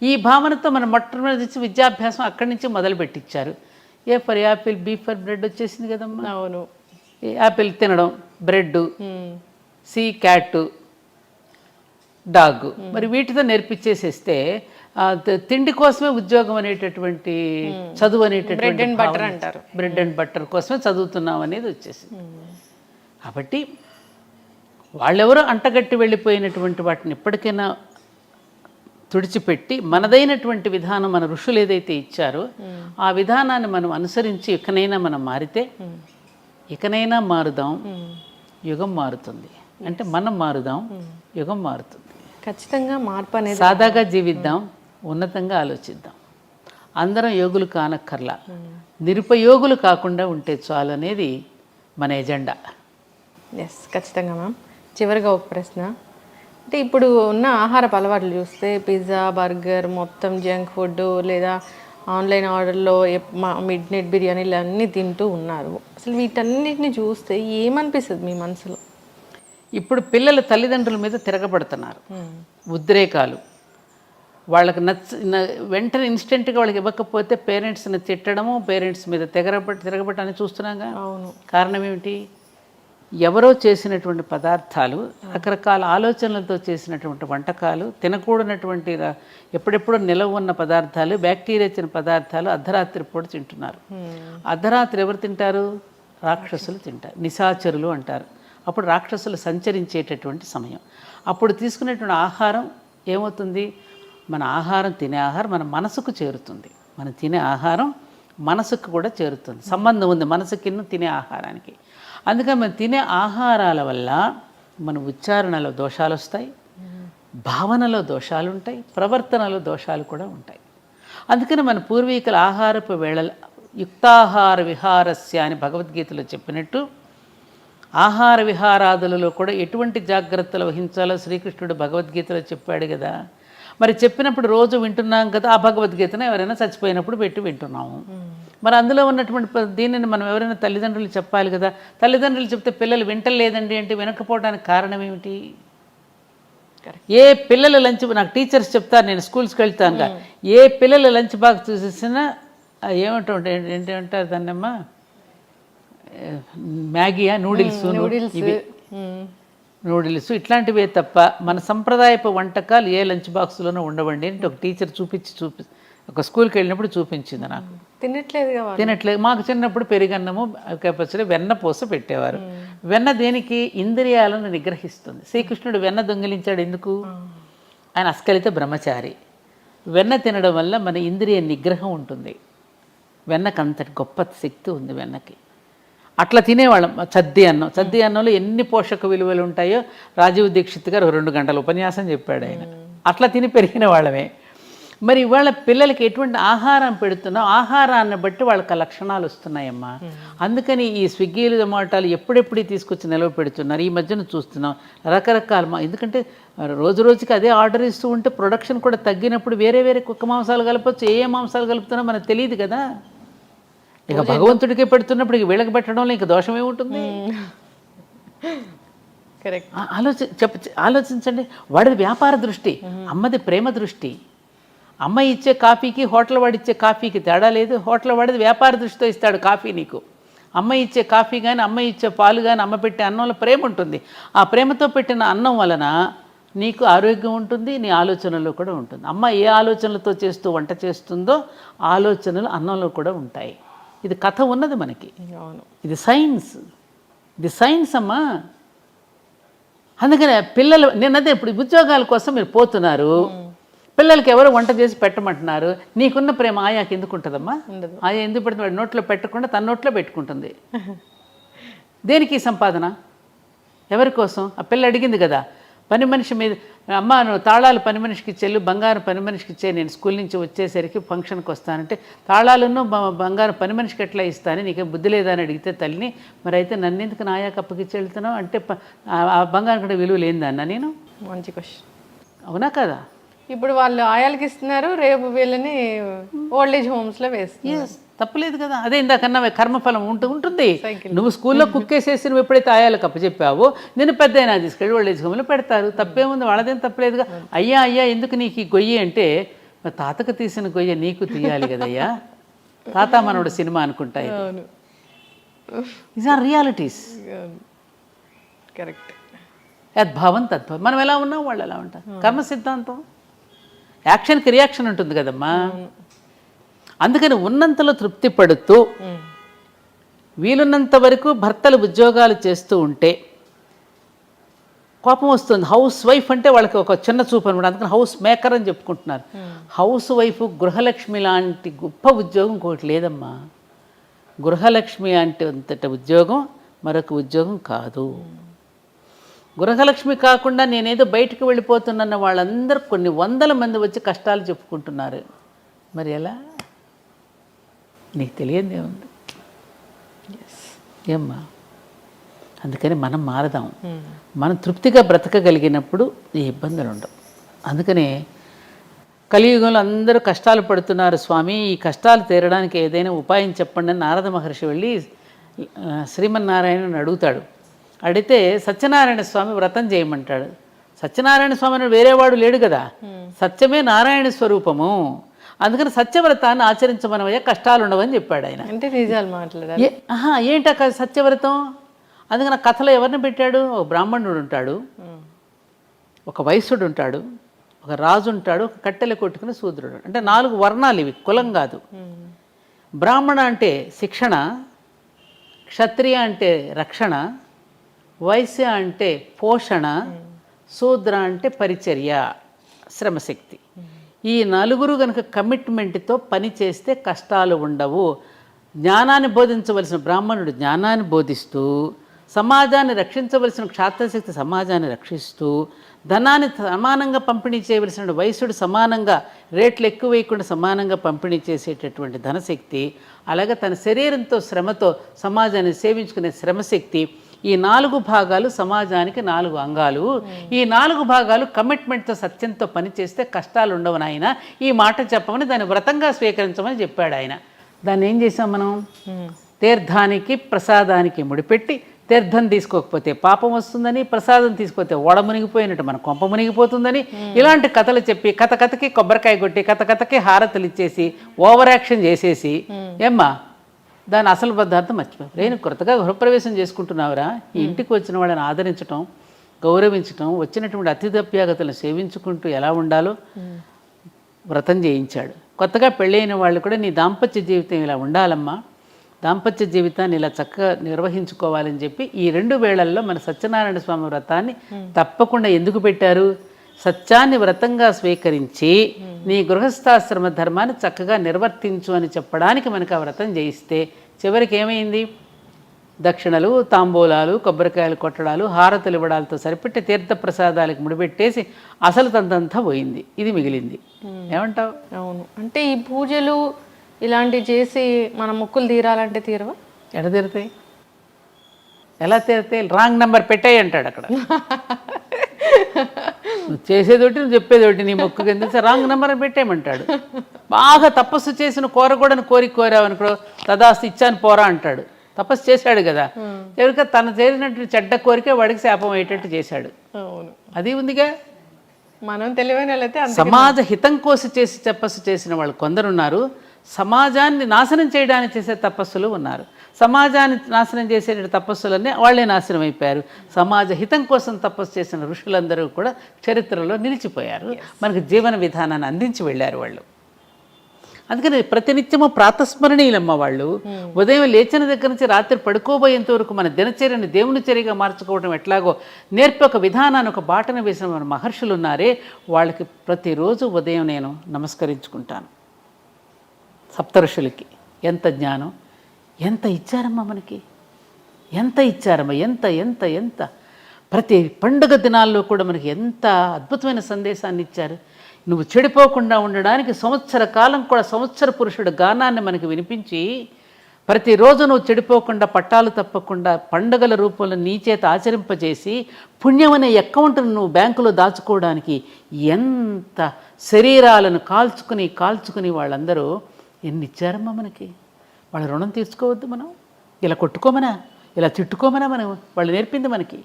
ఈ భావనతో మనం మొట్టమొదటి విద్యాభ్యాసం అక్కడి నుంచి మొదలు పెట్టించారు. A for apple, B for bread వచ్చేసింది కదమ్మా. అవును. యాపిల్ తినడం, బ్రెడ్, సి క్యాట్, డాగ్, మరి వీటితో నేర్పించేసేస్తే తిండి కోసమే ఉద్యోగం అనేటటువంటి, చదువు అనేటటువంటి బ్రెడ్ అండ్ బటర్ కోసమే చదువుతున్నాం అనేది వచ్చేసింది. కాబట్టి వాళ్ళెవరో అంటగట్టి వెళ్ళిపోయినటువంటి వాటిని ఎప్పటికైనా తుడిచిపెట్టి మనదైనటువంటి విధానం, మన ఋషులు ఏదైతే ఇచ్చారో ఆ విధానాన్ని మనం అనుసరించి ఇకనైనా మనం మారితే, ఇకనైనా మారుదాం, యుగం మారుతుంది. అంటే మనం మారుదాం, యుగం మారుతుంది. ఖచ్చితంగా మార్పు అనేది. సాదాగా జీవిద్దాం, ఉన్నతంగా ఆలోచిద్దాం. అందరం యోగులు కానక్కర్లా, నిరుపయోగులు కాకుండా ఉంటే చాలు అనేది మన ఎజెండా. ఖచ్చితంగా మ్యామ్. చివరిగా ఒక ప్రశ్న, అంటే ఇప్పుడు ఉన్న ఆహారపు అలవాట్లు చూస్తే పిజ్జా, బర్గర్, మొత్తం జంక్ ఫుడ్, లేదా ఆన్లైన్ ఆర్డర్లో మిడ్ నైట్ బిర్యానీలు అన్నీ తింటూ ఉన్నారు. అసలు వీటన్నిటిని చూస్తే ఏమనిపిస్తుంది మీ మనసులో? ఇప్పుడు పిల్లలు తల్లిదండ్రుల మీద తిరగబడుతున్నారు, ఉద్రేకాలు. వాళ్ళకి వెంటనే ఇన్స్టెంట్గా వాళ్ళకి ఇవ్వకపోతే పేరెంట్స్ని తిట్టడము, పేరెంట్స్ మీద తిరగబట్టని చూస్తున్నాగా. అవును. కారణం ఏమిటి? ఎవరో చేసినటువంటి పదార్థాలు, రకరకాల ఆలోచనలతో చేసినటువంటి వంటకాలు, తినకూడనటువంటి ఎప్పుడెప్పుడో నిలవ ఉన్న పదార్థాలు, బ్యాక్టీరియా ఇచ్చిన పదార్థాలు అర్ధరాత్రి పూట తింటున్నారు. అర్ధరాత్రి ఎవరు తింటారు? రాక్షసులు తింటారు, నిశాచరులు అంటారు. అప్పుడు రాక్షసులు సంచరించేటటువంటి సమయం. అప్పుడు తీసుకునేటువంటి ఆహారం ఏమవుతుంది? మన ఆహారం, తినే ఆహారం మన మనసుకు చేరుతుంది. మనం తినే ఆహారం మనసుకు కూడా చేరుతుంది. సంబంధం ఉంది మనసుకి తినే ఆహారానికి. అందుకని మనం తినే ఆహారాల వల్ల మన ఉచ్చారణలో దోషాలు వస్తాయి, భావనలో దోషాలు ఉంటాయి, ప్రవర్తనలో దోషాలు కూడా ఉంటాయి. అందుకని మన పూర్వీకుల ఆహారపు వేళ యుక్తాహార విహారస్య అని భగవద్గీతలో చెప్పినట్టు ఆహార విహారాదులలో కూడా ఎటువంటి జాగ్రత్తలు వహించాలో శ్రీకృష్ణుడు భగవద్గీతలో చెప్పాడు కదా. మరి చెప్పినప్పుడు రోజు వింటున్నాం కదా, ఆ భగవద్గీతను ఎవరైనా చచ్చిపోయినప్పుడు పెట్టి వింటున్నాము. మరి అందులో ఉన్నటువంటి దీనిని మనం ఎవరైనా తల్లిదండ్రులు చెప్పాలి కదా. తల్లిదండ్రులు చెప్తే పిల్లలు వింటలేదండి అంటే వినకపోవడానికి కారణం ఏమిటి? ఏ పిల్లల లంచ్, నాకు టీచర్స్ చెప్తారు, నేను స్కూల్స్కి వెళ్తాను, ఏ పిల్లల లంచ్ బాక్స్ చూసేసినా ఏంటంటారు దాన్నమ్మా, మ్యాగీయా, నూడిల్స్, ఇవి నూడిల్స్ ఇట్లాంటివే తప్ప మన సంప్రదాయపు వంటకాలు ఏ లంచ్ బాక్స్లోనూ ఉండవండి అంటే ఒక టీచర్ ఒక స్కూల్కి వెళ్ళినప్పుడు చూపించింది నాకు. తినట్లేదు. మాకు చిన్నప్పుడు పెరుగన్నము, పచ్చడి, వెన్న పూస పెట్టేవారు. వెన్న దేనికి? ఇంద్రియాలను నిగ్రహిస్తుంది. శ్రీకృష్ణుడు వెన్న దొంగిలించాడు ఎందుకు? ఆయన అస్కలిత బ్రహ్మచారి. వెన్న తినడం వల్ల మన ఇంద్రియ నిగ్రహం ఉంటుంది. వెన్నకు అంతటి గొప్ప శక్తి ఉంది వెన్నకి. అట్లా తినేవాళ్ళం. చద్ది అన్నంలో ఎన్ని పోషక విలువలు ఉంటాయో రాజీవ్ దీక్షిత్ గారు 2 గంటల ఉపన్యాసం చెప్పాడు ఆయన. అట్లా తిని పెరిగిన వాళ్ళమే. మరి ఇవాళ పిల్లలకి ఎటువంటి ఆహారం పెడుతున్నాం, ఆహారాన్ని బట్టి వాళ్ళకి లక్షణాలు వస్తున్నాయమ్మా. అందుకని ఈ స్విగ్గీలు, జొమాటోలు ఎప్పుడెప్పుడు తీసుకొచ్చి నిలవ పెడుతున్నారు. ఈ మధ్యన చూస్తున్నాం రకరకాల, ఎందుకంటే రోజు రోజుకి అదే ఆర్డర్ ఇస్తూ ఉంటే ప్రొడక్షన్ కూడా తగ్గినప్పుడు వేరే వేరే కుక్క మాంసాలు కలపచ్చు. ఏ మాంసాలు కలుపుతున్నా మనకు తెలియదు కదా. ఇక భగవంతుడికి పెడుతున్నప్పుడు ఇక వీళ్ళకి పెట్టడంలో ఇంక దోషం ఏముంటుంది? ఆలోచించండి. వాడిది వ్యాపార దృష్టి, అమ్మది ప్రేమ దృష్టి. అమ్మ ఇచ్చే కాఫీకి హోటల్ వాడు ఇచ్చే కాఫీకి తేడా లేదు. హోటల్ వాడిది వ్యాపార దృష్టితో ఇస్తాడు కాఫీ నీకు. అమ్మ ఇచ్చే కాఫీ కానీ, అమ్మ ఇచ్చే పాలు కానీ, అమ్మ పెట్టే అన్నంలో ప్రేమ ఉంటుంది. ఆ ప్రేమతో పెట్టిన అన్నం వలన నీకు ఆరోగ్యం ఉంటుంది, నీ ఆలోచనలో కూడా ఉంటుంది. అమ్మ ఏ ఆలోచనలతో వంట చేస్తుందో ఆలోచనలు అన్నంలో కూడా ఉంటాయి. ఇది కథ ఉన్నది మనకి. ఇది సైన్స్ అమ్మా. అందుకనే పిల్లలు, నేనదే ఇప్పుడు ఉద్యోగాల కోసం మీరు పోతున్నారు, పిల్లలకి ఎవరు వంట చేసి పెట్టమంటున్నారు. నీకున్న ప్రేమ ఆయాకి ఎందుకు ఉంటుందమ్మా? ఆయా ఎందుకు పెడుతుంది? వాడి నోట్లో పెట్టకుండా తన నోట్లో పెట్టుకుంటుంది. దేనికి సంపాదన? ఎవరి కోసం? ఆ పిల్ల అడిగింది కదా, పని మనిషి మీద, అమ్మ నువ్వు తాళాలు పని మనిషికి ఇచ్చేళ్ళు, బంగారం పని మనిషికి ఇచ్చే, నేను స్కూల్ నుంచి వచ్చేసరికి ఫంక్షన్కి వస్తానంటే తాళాలను బంగారం పని మనిషికి ఎట్లా ఇస్తాను, నీకేం బుద్ధి లేదా అని అడిగితే తల్లిని, మరి అయితే నన్ను ఎందుకు నాయాకి అప్పగిచ్చి వెళ్తున్నావు అంటే ఆ బంగారం కూడా విలువ లేదన్నా నేను. మంచి క్వశ్చన్. అవునా కదా? ఇప్పుడు వాళ్ళు ఆయాలకి ఇస్తున్నారు, రేపు వీళ్ళని ఓల్డ్ ఏజ్ హోమ్స్లో వేస్తున్నారు. తప్పలేదు కదా. అదే ఇందాకన్నా కర్మఫలం ఉంటుంది. నువ్వు స్కూల్లో కుక్కేసేసి నువ్వు ఎప్పుడైతే ఆయాలకు అప్పచెప్పావో నేను పెద్ద అయినా తీసుకెళ్ళి ఓల్డ్ ఏజ్ హోమ్లో పెడతారు. తప్పేముంది, వాళ్ళదేం తప్పలేదుగా. అయ్యా ఎందుకు నీకు ఈ గొయ్యి అంటే, తాతకు తీసిన గొయ్య నీకు తీయాలి కదయ్యా. తాత మనోడు సినిమా అనుకుంటాయి. These are realities. కరెక్ట్. యద్భావం తద్భావం. మనం ఎలా ఉన్నాం వాళ్ళు ఎలా ఉంటారు. కర్మ సిద్ధాంతం. యాక్షన్కి రియాక్షన్ ఉంటుంది కదమ్మా. అందుకని ఉన్నంతలో తృప్తి పడుతూ వీలున్నంత వరకు భర్తలు ఉద్యోగాలు చేస్తూ ఉంటే కోపం వస్తుంది. హౌస్ వైఫ్ అంటే వాళ్ళకి ఒక చిన్న చూపు అనమాట. అందుకని హౌస్ మేకర్ అని చెప్పుకుంటున్నారు. హౌస్ వైఫ్ గృహలక్ష్మి లాంటి గొప్ప ఉద్యోగం ఇంకోటి లేదమ్మా. గృహలక్ష్మి అంటే అంతటి ఉద్యోగం మరొక ఉద్యోగం కాదు. గృహలక్ష్మి కాకుండా నేనేదో బయటకు వెళ్ళిపోతున్న వాళ్ళందరూ కొన్ని వందల మంది వచ్చి కష్టాలు చెప్పుకుంటున్నారు. మరి ఎలా? నీకు తెలియదే ఉంది ఏమ్మా. అందుకని మనం మారదాం. మనం తృప్తిగా బ్రతకగలిగినప్పుడు ఈ ఇబ్బందులు ఉండవు. అందుకని కలియుగంలో అందరూ కష్టాలు పడుతున్నారు స్వామి, ఈ కష్టాలు తీరడానికి ఏదైనా ఉపాయం చెప్పండి అని నారద మహర్షి వెళ్ళి శ్రీమన్నారాయణని అడుగుతాడు. అడిగితే సత్యనారాయణ స్వామి వ్రతం చేయమంటాడు. సత్యనారాయణ స్వామి అని వేరేవాడు లేడు కదా, సత్యమే నారాయణ స్వరూపము. అందుకని సత్యవ్రతాన్ని ఆచరించమనవయ్యా, కష్టాలు ఉండవని చెప్పాడు ఆయన. అంటే నిజాలు మాట్లాడాలి. ఏంట సత్యవ్రతం? అందుకని ఆ కథలో ఎవరిని పెట్టాడు? ఒక బ్రాహ్మణుడు ఉంటాడు, ఒక వైశ్యుడు ఉంటాడు, ఒక రాజు ఉంటాడు, ఒక కట్టెలు కొట్టుకుని శూద్రుడు. అంటే 4 వర్ణాలు ఇవి, కులం కాదు. బ్రాహ్మణ అంటే శిక్షణ, క్షత్రియ అంటే రక్షణ, వైశ్య అంటే పోషణ, శూద్ర అంటే పరిచర్య, శ్రమశక్తి. ఈ 4 కనుక కమిట్మెంట్తో పని చేస్తే కష్టాలు ఉండవు. జ్ఞానాన్ని బోధించవలసిన బ్రాహ్మణుడు జ్ఞానాన్ని బోధిస్తూ, సమాజాన్ని రక్షించవలసిన క్షాత్రశక్తి సమాజాన్ని రక్షిస్తూ, ధనాన్ని సమానంగా పంపిణీ చేయవలసిన వైశ్యుడు సమానంగా రేట్లు ఎక్కువ వేయకుండా సమానంగా పంపిణీ చేసేటటువంటి ధనశక్తి, అలాగే తన శరీరంతో శ్రమతో సమాజాన్ని సేవించుకునే శ్రమశక్తి. ఈ 4 భాగాలు సమాజానికి 4 అంగాలు. ఈ 4 భాగాలు కమిట్మెంట్తో సత్యంతో పనిచేస్తే కష్టాలు ఉండవు నాయన. ఈ మాట చెప్పమని దాన్ని వ్రతంగా స్వీకరించమని చెప్పాడు ఆయన. దాన్ని ఏం చేసాం మనం, తీర్థానికి ప్రసాదానికి ముడిపెట్టి తీర్థం తీసుకోకపోతే పాపం వస్తుందని, ప్రసాదం తీసుకోకపోతే ఓడ మునిగిపోయినట్టు మన కొంప మునిగిపోతుందని ఇలాంటి కథలు చెప్పి కథకి కొబ్బరికాయ కొట్టి కథకి హారతులు ఇచ్చేసి ఓవర్ యాక్షన్ చేసేసి ఏమ్మా దాని అసలు పదార్థం మర్చిపోయి నేను కొత్తగా గృహప్రవేశం చేసుకుంటున్నావురా, ఈ ఇంటికి వచ్చిన వాళ్ళని ఆదరించడం, గౌరవించడం, వచ్చినటువంటి అతిథ్యాగతులను సేవించుకుంటూ ఎలా ఉండాలో వ్రతం చేయించాడు. కొత్తగా పెళ్ళైన వాళ్ళు కూడా నీ దాంపత్య జీవితం ఇలా ఉండాలమ్మా, దాంపత్య జీవితాన్ని ఇలా చక్కగా నిర్వహించుకోవాలని చెప్పి ఈ 2 వేళల్లో మన సత్యనారాయణ స్వామి వ్రతాన్ని తప్పకుండా ఎందుకు పెట్టారు, సత్యాన్ని వ్రతంగా స్వీకరించి నీ గృహస్థాశ్రమ ధర్మాన్ని చక్కగా నిర్వర్తించు అని చెప్పడానికి మనకు ఆ వ్రతం చేయిస్తే చివరికి ఏమైంది, దక్షిణలు, తాంబూలాలు, కొబ్బరికాయలు కొట్టడాలు, హారతులు ఇవ్వడాలతో సరిపెట్టి తీర్థప్రసాదాలకు ముడిపెట్టేసి అసలు తంతంతా పోయింది, ఇది మిగిలింది. ఏమంటావు? అవును, అంటే ఈ పూజలు ఇలాంటివి చేసి మన మొక్కులు తీరాలంటే తీరవా? ఎడ తీరుతాయి, ఎలా తీరుతాయి? రాంగ్ నెంబర్ పెట్టాయి అంటాడు అక్కడ. నువ్వు చేసేదోటి నువ్వు చెప్పేదోటి, నీ మొక్కుకి ఎందుకు రాంగ్ నెంబర్ అని పెట్టేయమంటాడు. బాగా తపస్సు చేసిన కోరకూడని కోరావు అనుకో, తదాస్తు ఇచ్చాను పోరా అంటాడు. తపస్సు చేశాడు కదా, ఎవరిక తను చేసినట్టు చెడ్డ కోరిక వాడికి శాపం అయ్యేటట్టు చేశాడు. అవును, అది ఉందిగా. మనం తెలివైన వాళ్ళైతే సమాజ హితం కోసం చేసి తపస్సు చేసిన వాళ్ళు కొందరున్నారు, సమాజాన్ని నాశనం చేయడానికి చేసే తపస్సులు ఉన్నారు. సమాజాన్ని నాశనం చేసే తపస్సులన్నీ వాళ్ళే నాశనం అయిపోయారు. సమాజ హితం కోసం తపస్సు చేసిన ఋషులందరూ కూడా చరిత్రలో నిలిచిపోయారు, మనకు జీవన విధానాన్ని అందించి వెళ్ళారు వాళ్ళు. అందుకని ప్రతినిత్యము ప్రాతస్మరణీయులమ్మ వాళ్ళు. ఉదయం లేచిన దగ్గర నుంచి రాత్రి పడుకోబోయేంత వరకు మన దినచర్యని దేవుని చర్యగా మార్చుకోవడం ఎట్లాగో నేర్పి ఒక విధానాన్ని, ఒక బాటను వేసిన మన మహర్షులు ఉన్నారే, వాళ్ళకి ప్రతిరోజు ఉదయం నేను నమస్కరించుకుంటాను. సప్తఋషులకి ఎంత జ్ఞానం, ఎంత ఇచ్చారమ్మా మనకి, ఎంత ఇచ్చారమ్మా, ఎంత ఎంత ఎంత ప్రతి పండుగ దినాల్లో కూడా మనకి ఎంత అద్భుతమైన సందేశాన్ని ఇచ్చారు. నువ్వు చెడిపోకుండా ఉండడానికి సంవత్సర కాలం కూడా సంవత్సర పురుషుడు గానాన్ని మనకి వినిపించి ప్రతిరోజు నువ్వు చెడిపోకుండా పట్టాలు తప్పకుండా పండుగల రూపంలో నీ చేత ఆచరింపజేసి పుణ్యం అనే అకౌంట్ను నువ్వు బ్యాంకులో దాచుకోవడానికి ఎంత శరీరాలను కాల్చుకుని వాళ్ళందరూ ఎన్ని ఇచ్చారమ్మా మనకి. వాళ్ళ రుణం తీర్చుకోవద్దు మనం, ఇలా కొట్టుకోమనా, ఇలా తిట్టుకోమనా మనం వాళ్ళు నేర్పింది మనకి.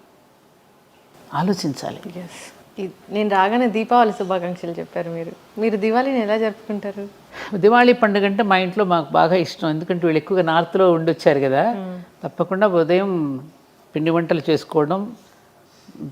ఆలోచించాలి. నేను రాగానే దీపావళి శుభాకాంక్షలు చెప్పారు మీరు దివాళీని ఎలా జరుపుకుంటారు? దివాళీ పండుగ అంటే మా ఇంట్లో మాకు బాగా ఇష్టం, ఎందుకంటే వీళ్ళు ఎక్కువగా నార్త్లో ఉండొచ్చారు కదా. తప్పకుండా ఉదయం పిండి వంటలు చేసుకోవడం,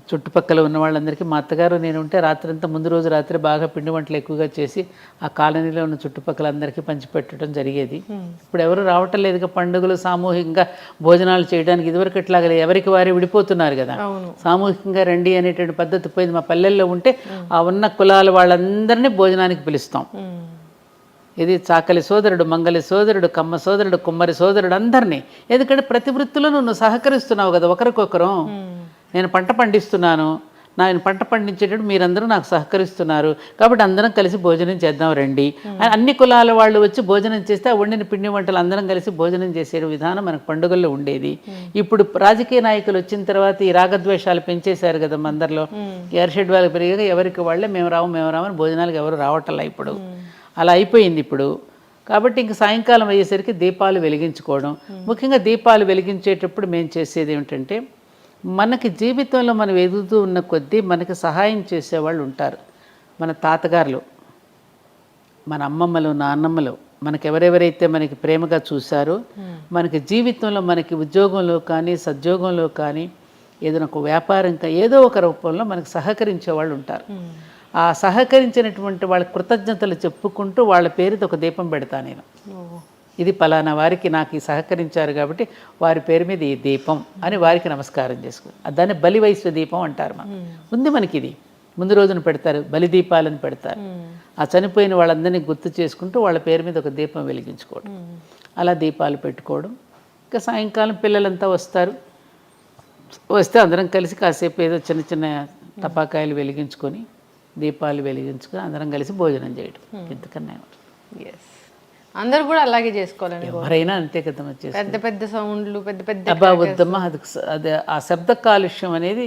చుట్టుపక్కల ఉన్న వాళ్ళందరికీ, మా అత్తగారు నేను ఉంటే రాత్రంతా ముందు రోజు రాత్రి బాగా పిండి వంటలు ఎక్కువగా చేసి ఆ కాలనీలో ఉన్న చుట్టుపక్కల అందరికీ పంచిపెట్టడం జరిగేది. ఇప్పుడు ఎవరు రావటం లేదుగా పండుగలు సామూహికంగా భోజనాలు చేయడానికి. ఇదివరకు ఇట్లాగలే ఎవరికి వారే విడిపోతున్నారు కదా, సామూహికంగా రండి అనేటువంటి పద్ధతి పోయింది. మా పల్లెల్లో ఉంటే ఆ ఉన్న కులాల వాళ్ళందరినీ భోజనానికి పిలుస్తాం. ఇది చాకలి సోదరుడు, మంగలి సోదరుడు, కమ్మ సోదరుడు, కుమ్మరి సోదరుడు అందరినీ. ఎందుకంటే ప్రతి వృత్తిలో నువ్వు సహకరిస్తున్నావు కదా ఒకరికొకరు. నేను పంట పండిస్తున్నాను, నేను పంట పండించేటప్పుడు మీరందరూ నాకు సహకరిస్తున్నారు కాబట్టి అందరం కలిసి భోజనం చేద్దాం రండి. అన్ని కులాల వాళ్ళు వచ్చి భోజనం చేస్తే ఆ వండిన పిండి వంటలు అందరం కలిసి భోజనం చేసే విధానం మనకు పండుగల్లో ఉండేది. ఇప్పుడు రాజకీయ నాయకులు వచ్చిన తర్వాత ఈ రాగద్వేషాలు పెంచేశారు కదా అందరిలో. ఎర్షెడ్ వాళ్ళకి పెరిగాక ఎవరికి వాళ్ళే మేము రామని భోజనాలకు ఎవరు రావట్లా ఇప్పుడు. అలా అయిపోయింది ఇప్పుడు. కాబట్టి ఇంక సాయంకాలం అయ్యేసరికి దీపాలు వెలిగించుకోవడం. ముఖ్యంగా దీపాలు వెలిగించేటప్పుడు మేము చేసేది ఏమిటంటే, మనకి జీవితంలో మనం ఎదుగుతూ ఉన్న కొద్దీ మనకి సహాయం చేసేవాళ్ళు ఉంటారు. మన తాతగారులు, మన అమ్మమ్మలు, నాన్నమ్మలు మనకి ఎవరెవరైతే మనకి ప్రేమగా చూశారో, మనకి జీవితంలో మనకి ఉద్యోగంలో కానీ సద్యోగంలో కానీ ఏదైనా ఒక వ్యాపారం కానీ ఏదో ఒక రూపంలో మనకు సహకరించే వాళ్ళు ఉంటారు. ఆ సహకరించినటువంటి వాళ్ళ కృతజ్ఞతలు చెప్పుకుంటూ వాళ్ళ పేరుతో ఒక దీపం పెడతా నేను. ఇది పలానా వారికి నాకు ఈ సహకరించారు కాబట్టి వారి పేరు మీద ఈ దీపం అని వారికి నమస్కారం చేసుకో. దాన్ని బలివైశ్వ దీపం అంటారు. ఉంది మనకి ఇది. ముందు రోజున పెడతారు, బలి దీపాలను పెడతారు. ఆ చనిపోయిన వాళ్ళందరినీ గుర్తు చేసుకుంటూ వాళ్ళ పేరు మీద ఒక దీపం వెలిగించుకోవడం, అలా దీపాలు పెట్టుకోవడం. ఇంకా సాయంకాలం పిల్లలంతా వస్తే అందరం కలిసి కాసేపు ఏదో చిన్న చిన్న టపాకాయలు వెలిగించుకొని దీపాలు వెలిగించుకొని అందరం కలిసి భోజనం చేయడం. ఇంతకన్నా అందరు కూడా అలాగే చేసుకోవాలని ఎవరైనా అంతే కదా. పెద్ద పెద్ద సౌండ్లు, పెద్ద పెద్ద అబ్బా వద్దమ్మా, అది ఆ శబ్ద కాలుష్యం అనేది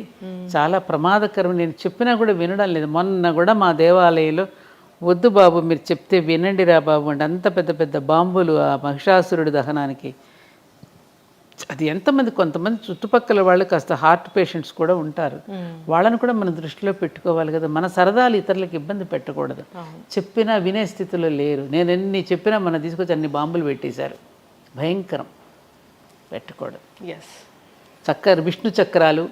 చాలా ప్రమాదకరం. నేను చెప్పినా కూడా వినడం లేదు. మొన్న కూడా మా దేవాలయంలో వద్దు బాబు మీరు చెప్తే వినండిరా బాబు అంటే అంత పెద్ద పెద్ద బాంబులు ఆ మహిషాసురుడి దహనానికి. అది ఎంతమంది, కొంతమంది చుట్టుపక్కల వాళ్ళు కాస్త హార్ట్ పేషెంట్స్ కూడా ఉంటారు, వాళ్ళని కూడా మనం దృష్టిలో పెట్టుకోవాలి కదా. మన సరదాలు ఇతరులకు ఇబ్బంది పెట్టకూడదు. చెప్పినా వినే స్థితిలో లేరు. నేను ఎన్ని చెప్పినా మనం తీసుకొచ్చి అన్ని బాంబులు పెట్టేశారు. భయంకరం, పెట్టకూడదు. విష్ణు చక్రాలు,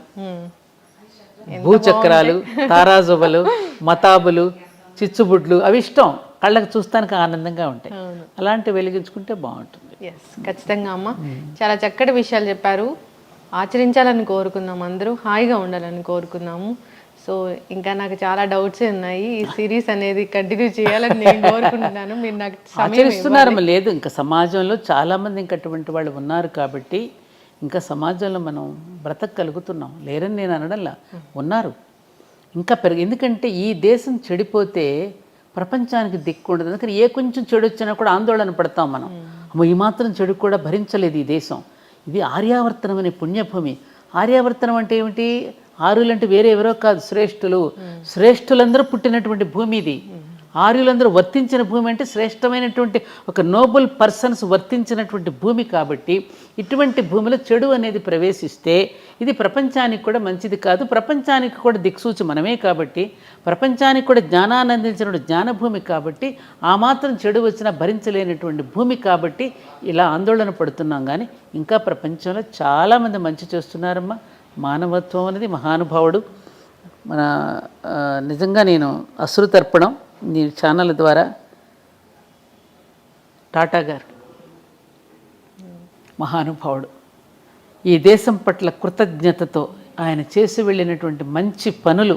భూచక్రాలు, తారాజువలు, మతాబులు, చిచ్చుబుడ్లు అవి ఇష్టం, కళ్ళకి చూస్తానికి ఆనందంగా ఉంటాయి. అలాంటివి వెలిగించుకుంటే బాగుంటుంది. ఖచ్చితంగా అమ్మ, చాలా చక్కటి విషయాలు చెప్పారు. ఆచరించాలని కోరుకుందాం, అందరూ హాయిగా ఉండాలని కోరుకుందాము. సో ఇంకా నాకు చాలా డౌట్స్ ఉన్నాయి. ఈ సిరీస్ అనేది కంటిన్యూ చేయాలని నేను కోరుకుంటున్నాను. మీరు నాకు ఆచరిస్తున్నారు లేదు, ఇంకా సమాజంలో చాలామంది ఇంకా అటువంటి వాళ్ళు ఉన్నారు కాబట్టి ఇంకా సమాజంలో మనం బ్రతకగలుగుతున్నాం. లేరని నేను అనడంలా, ఉన్నారు ఇంకా ఎందుకంటే ఈ దేశం చెడిపోతే ప్రపంచానికి దిక్కు ఉండదు. అందుకని ఏ కొంచెం చెడు వచ్చినా కూడా ఆందోళన పడతాం మనం. ఈ మాత్రం చెడు కూడా భరించలేదు ఈ దేశం. ఇది ఆర్యావర్తనం అనే పుణ్యభూమి. ఆర్యావర్తనం అంటే ఏమిటి? ఆర్యులంటే వేరే ఎవరో కాదు, శ్రేష్ఠులు. శ్రేష్ఠులందరూ పుట్టినటువంటి భూమి ఇది. ఆర్యులందరూ వర్తించిన భూమి అంటే శ్రేష్టమైనటువంటి ఒక నోబుల్ పర్సన్స్ వర్తించినటువంటి భూమి. కాబట్టి ఇటువంటి భూమిలో చెడు అనేది ప్రవేశిస్తే ఇది ప్రపంచానికి కూడా మంచిది కాదు. ప్రపంచానికి కూడా దిక్సూచి మనమే కాబట్టి, ప్రపంచానికి కూడా జ్ఞానాన్ని అందించిన జ్ఞానభూమి కాబట్టి, ఆ మాత్రం చెడు వచ్చినా భరించలేనటువంటి భూమి కాబట్టి ఇలా ఆందోళన పడుతున్నాం. కానీ ఇంకా ప్రపంచంలో చాలామంది మంచి చేస్తున్నారమ్మా. మానవత్వం అనేది మహానుభావుడు. మన నిజంగా నేను అశ్రుతర్పణం నీ ఛానల్ ద్వారా టాటా గారు మహానుభావుడు. ఈ దేశం పట్ల కృతజ్ఞతతో ఆయన చేసి వెళ్ళినటువంటి మంచి పనులు,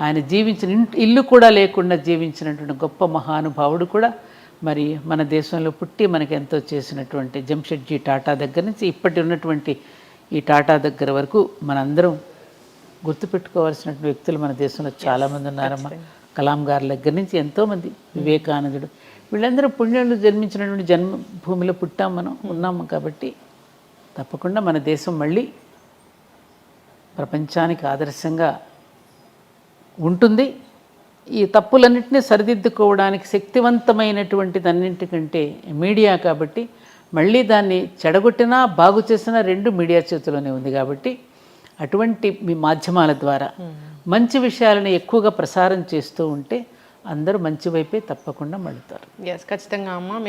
ఆయన జీవించిన ఇల్లు కూడా లేకుండా జీవించినటువంటి గొప్ప మహానుభావుడు కూడా మరి మన దేశంలో పుట్టి మనకి ఎంతో చేసినటువంటి జంషెడ్జీ టాటా దగ్గర నుంచి ఇప్పటి ఉన్నటువంటి ఈ టాటా దగ్గర వరకు మనందరం గుర్తుపెట్టుకోవాల్సినటువంటి వ్యక్తులు మన దేశంలో చాలామంది ఉన్నారమ్మా. కలాం గారి దగ్గర నుంచి ఎంతోమంది, వివేకానందుడు, వీళ్ళందరూ పుణ్యులు జన్మించినటువంటి జన్మభూమిలో పుట్టాం, మనం ఉన్నాము. కాబట్టి తప్పకుండా మన దేశం మళ్ళీ ప్రపంచానికి ఆదర్శంగా ఉంటుంది. ఈ తప్పులన్నింటినీ సరిదిద్దుకోవడానికి శక్తివంతమైనటువంటిది అన్నింటికంటే మీడియా. కాబట్టి మళ్ళీ దాన్ని చెడగొట్టినా బాగు చేసినా రెండు మీడియా చేతిలోనే ఉంది. కాబట్టి అటువంటి మీ మాధ్యమాల ద్వారా మంచి విషయాలను ఎక్కువగా ప్రసారం చేస్తూ ఉంటే అందరూ మంచి వైపే తప్పకుండా మళ్ళుతారు. ఖచ్చితంగా అమ్మ.